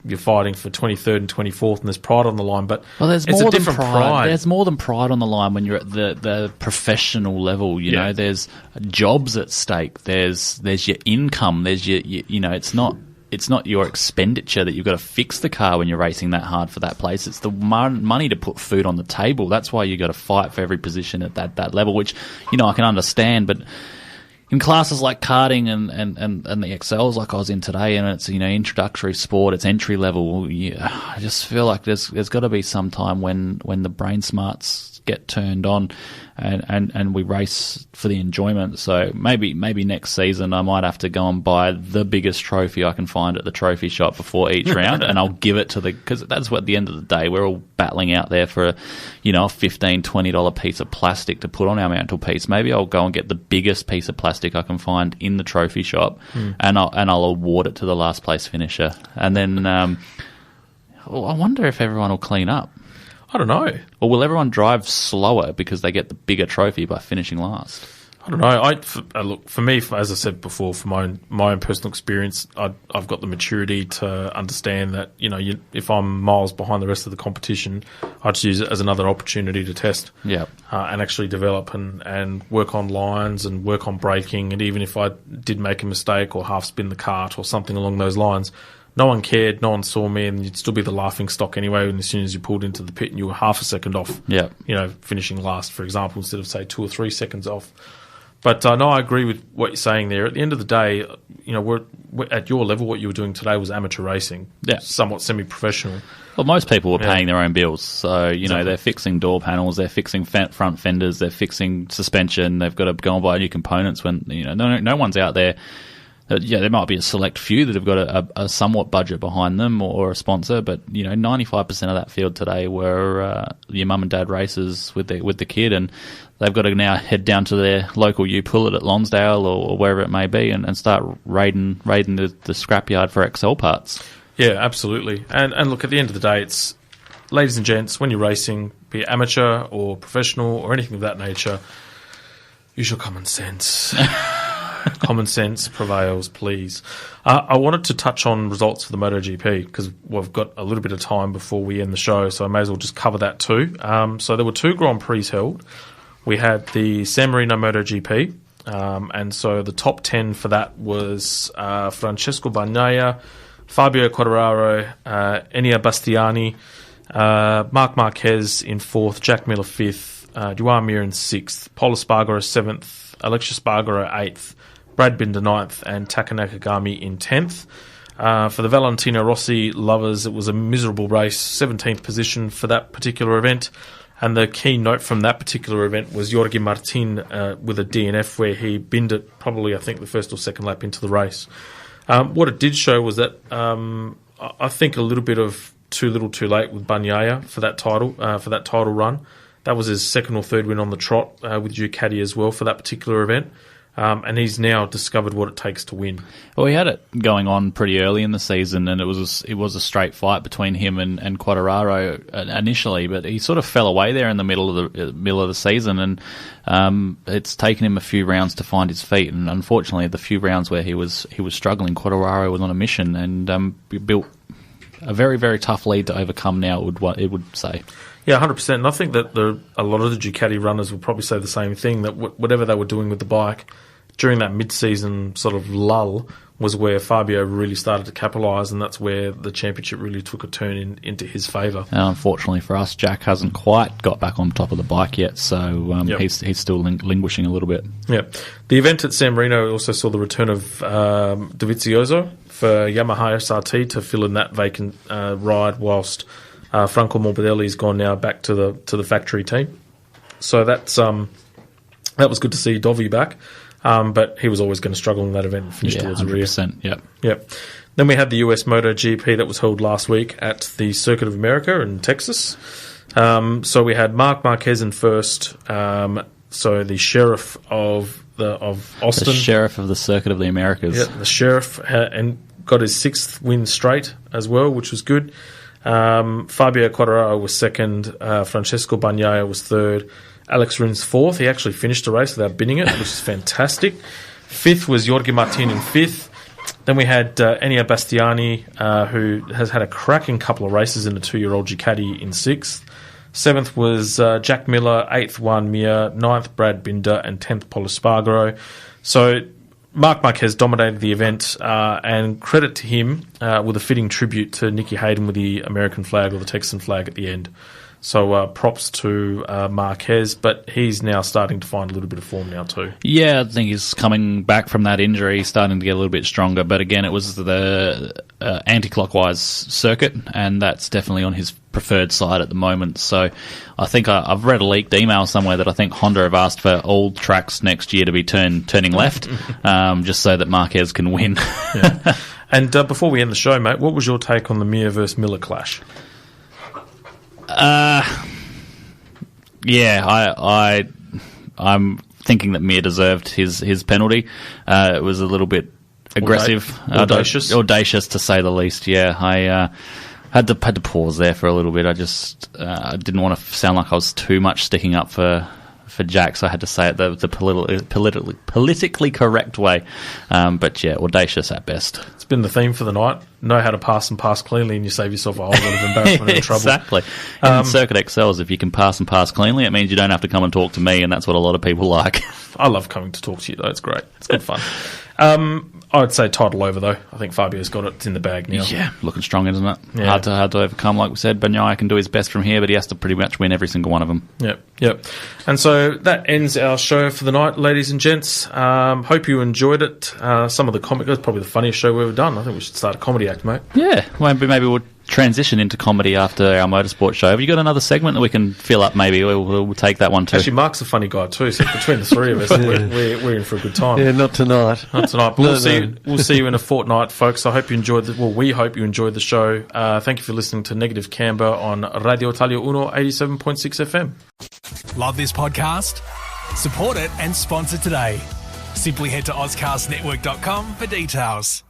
D: you're fighting for 23rd and 24th and there's pride on the line, but
C: there's
D: it's
C: more
D: a different
C: than pride. There's more than pride on the line when you're at the professional level, you know. There's jobs at stake. There's your income. There's your it's not your expenditure that you've got to fix the car when you're racing that hard for that place. It's the money to put food on the table. That's why you've got to fight for every position at that level, which, I can understand. But in classes like karting and the XLs like I was in today, and it's, introductory sport, it's entry level, I just feel like there's got to be some time when the brain smarts get turned on and we race for the enjoyment. So maybe next season I might have to go and buy the biggest trophy I can find at the trophy shop before each round, and I'll give it to because that's what, at the end of the day, we're all battling out there for a $15, $20 piece of plastic to put on our mantelpiece. Maybe I'll go and get the biggest piece of plastic I can find in the trophy shop, and I'll award it to the last place finisher. And then I wonder if everyone will clean up.
D: I don't know.
C: Or will everyone drive slower because they get the bigger trophy by finishing last?
D: I don't know. Look, for me, as I said before, for my own personal experience, I've got the maturity to understand that, if I'm miles behind the rest of the competition, I just use it as another opportunity to test.
C: Yeah.
D: And actually develop and work on lines and work on braking. And even if I did make a mistake or half spin the kart or something along those lines, no one cared, no one saw me, and you'd still be the laughing stock anyway. And as soon as you pulled into the pit and you were half a second off, finishing last, for example, instead of, say, 2 or 3 seconds off. But no, I agree with what you're saying there. At the end of the day, we're at your level, what you were doing today was amateur racing, somewhat semi-professional.
C: Well, most people were paying their own bills, so
D: Exactly.
C: They're fixing door panels, they're fixing front fenders, they're fixing suspension. They've got to go and buy new components when no one's out there. There might be a select few that have got a somewhat budget behind them or a sponsor, but 95% of that field today were your mum and dad racers with the kid, and they've got to now head down to their local U-Pullet at Lonsdale or wherever it may be and start raiding the scrapyard for XL parts.
D: Yeah, absolutely. And look, at the end of the day, it's, ladies and gents, when you're racing, be it amateur or professional or anything of that nature, use your common sense. Common sense prevails, please. I wanted to touch on results for the MotoGP because we've got a little bit of time before we end the show, so I may as well just cover that too. So there were 2 Grand Prix held. We had the San Marino MotoGP, and so the top 10 for that was Francesco Bagnaia, Fabio Quartararo, Enea Bastiani, Marc Marquez in 4th, Jack Miller 5th, Joan Mir in 6th, Pol Espargaro 7th, Alexia Spargaro 8th, Brad Binder 9th, and Taka Nakagami in 10th. For the Valentino Rossi lovers, it was a miserable race, 17th position for that particular event. And the key note from that particular event was Jorge Martin with a DNF where he binned it probably, I think, the first or second lap into the race. What it did show was that I think a little bit of too little too late with Bagnaia for that title run. That was his second or third win on the trot with Ducati as well for that particular event. And he's now discovered what it takes to win.
C: Well, he had it going on pretty early in the season, and it was a straight fight between him and Quartararo initially, but he sort of fell away there in the middle of the season, and it's taken him a few rounds to find his feet. And unfortunately, the few rounds where he was struggling, Quartararo was on a mission and built a very, very tough lead to overcome. Now, it would say.
D: Yeah, 100%. And I think that a lot of the Ducati runners will probably say the same thing, that whatever they were doing with the bike during that mid-season sort of lull was where Fabio really started to capitalise, and that's where the championship really took a turn into his favour.
C: Unfortunately for us, Jack hasn't quite got back on top of the bike yet, so he's still languishing a little bit.
D: Yeah. The event at San Marino also saw the return of Dovizioso for Yamaha SRT to fill in that vacant ride, whilst Franco Morbidelli's gone now back to the factory team. So that was good to see Dovi back. But he was always going to struggle in that event and finish towards the rear.
C: 100%,
D: Yep. Then we had the US MotoGP that was held last week at the Circuit of America in Texas. So we had Marc Marquez in first. So the sheriff of Austin.
C: The sheriff of the Circuit of the Americas.
D: Yeah, the sheriff, and got his 6th win straight as well, which was good. Fabio Quartararo was second. Francesco Bagnaia was third. Alex Rins 4th. He actually finished the race without binning it, which is fantastic. 5th was Jorge Martin in 5th. Then we had Enea Bastiani, who has had a cracking couple of races in the 2-year-old Ducati, in 6th. 7th was Jack Miller, 8th Juan Mir, 9th Brad Binder, and 10th Pol Espargaro. So Marc Marquez dominated the event, and credit to him with a fitting tribute to Nicky Hayden with the American flag or the Texan flag at the end. So props to Marquez, but he's now starting to find a little bit of form now too.
C: Yeah, I think he's coming back from that injury, starting to get a little bit stronger. But again, it was the anti-clockwise circuit, and that's definitely on his preferred side at the moment. So I think I've read a leaked email somewhere that I think Honda have asked for all tracks next year to be turning left, just so that Marquez can win.
D: Yeah. And before we end the show, mate, what was your take on the Mir versus Miller clash?
C: I'm thinking that Mir deserved his penalty. It was a little bit aggressive, audacious to say the least. Yeah, I had to pause there for a little bit. I just didn't want to sound like I was too much sticking up for Jack, so I had to say it the politically correct way. But yeah, audacious at best.
D: It's been the theme for the night. Know how to pass and pass cleanly, and you save yourself a whole lot of embarrassment and trouble.
C: Exactly. In Circuit excels, if you can pass and pass cleanly, it means you don't have to come and talk to me, and that's what a lot of people like.
D: I love coming to talk to you, though. It's great. It's good fun. I would say title over, though. I think Fabio's got it. It's in the bag now.
C: Yeah, looking strong, isn't it?
D: Yeah.
C: Hard to overcome, like we said. Bagnaia can do his best from here, but he has to pretty much win every single one of them.
D: Yep. And so that ends our show for the night, ladies and gents. Hope you enjoyed it. Some of the comedy, that's probably the funniest show we've ever done. I think we should start a comedy act, mate.
C: Yeah, maybe we'll transition into comedy after our motorsport show. Have you got another segment that we can fill up? Maybe we'll take that one too.
D: Actually, Mark's a funny guy too, so between the three of us, we're in for a good time.
L: Yeah, not tonight.
D: But we'll see you in a fortnight, folks. I hope you enjoyed we hope you enjoyed the show. Thank you for listening to Negative Camber on Radio Italia Uno 87.6 FM.
A: Love this podcast? Support it and sponsor today. Simply head to AuscastNetwork.com for details.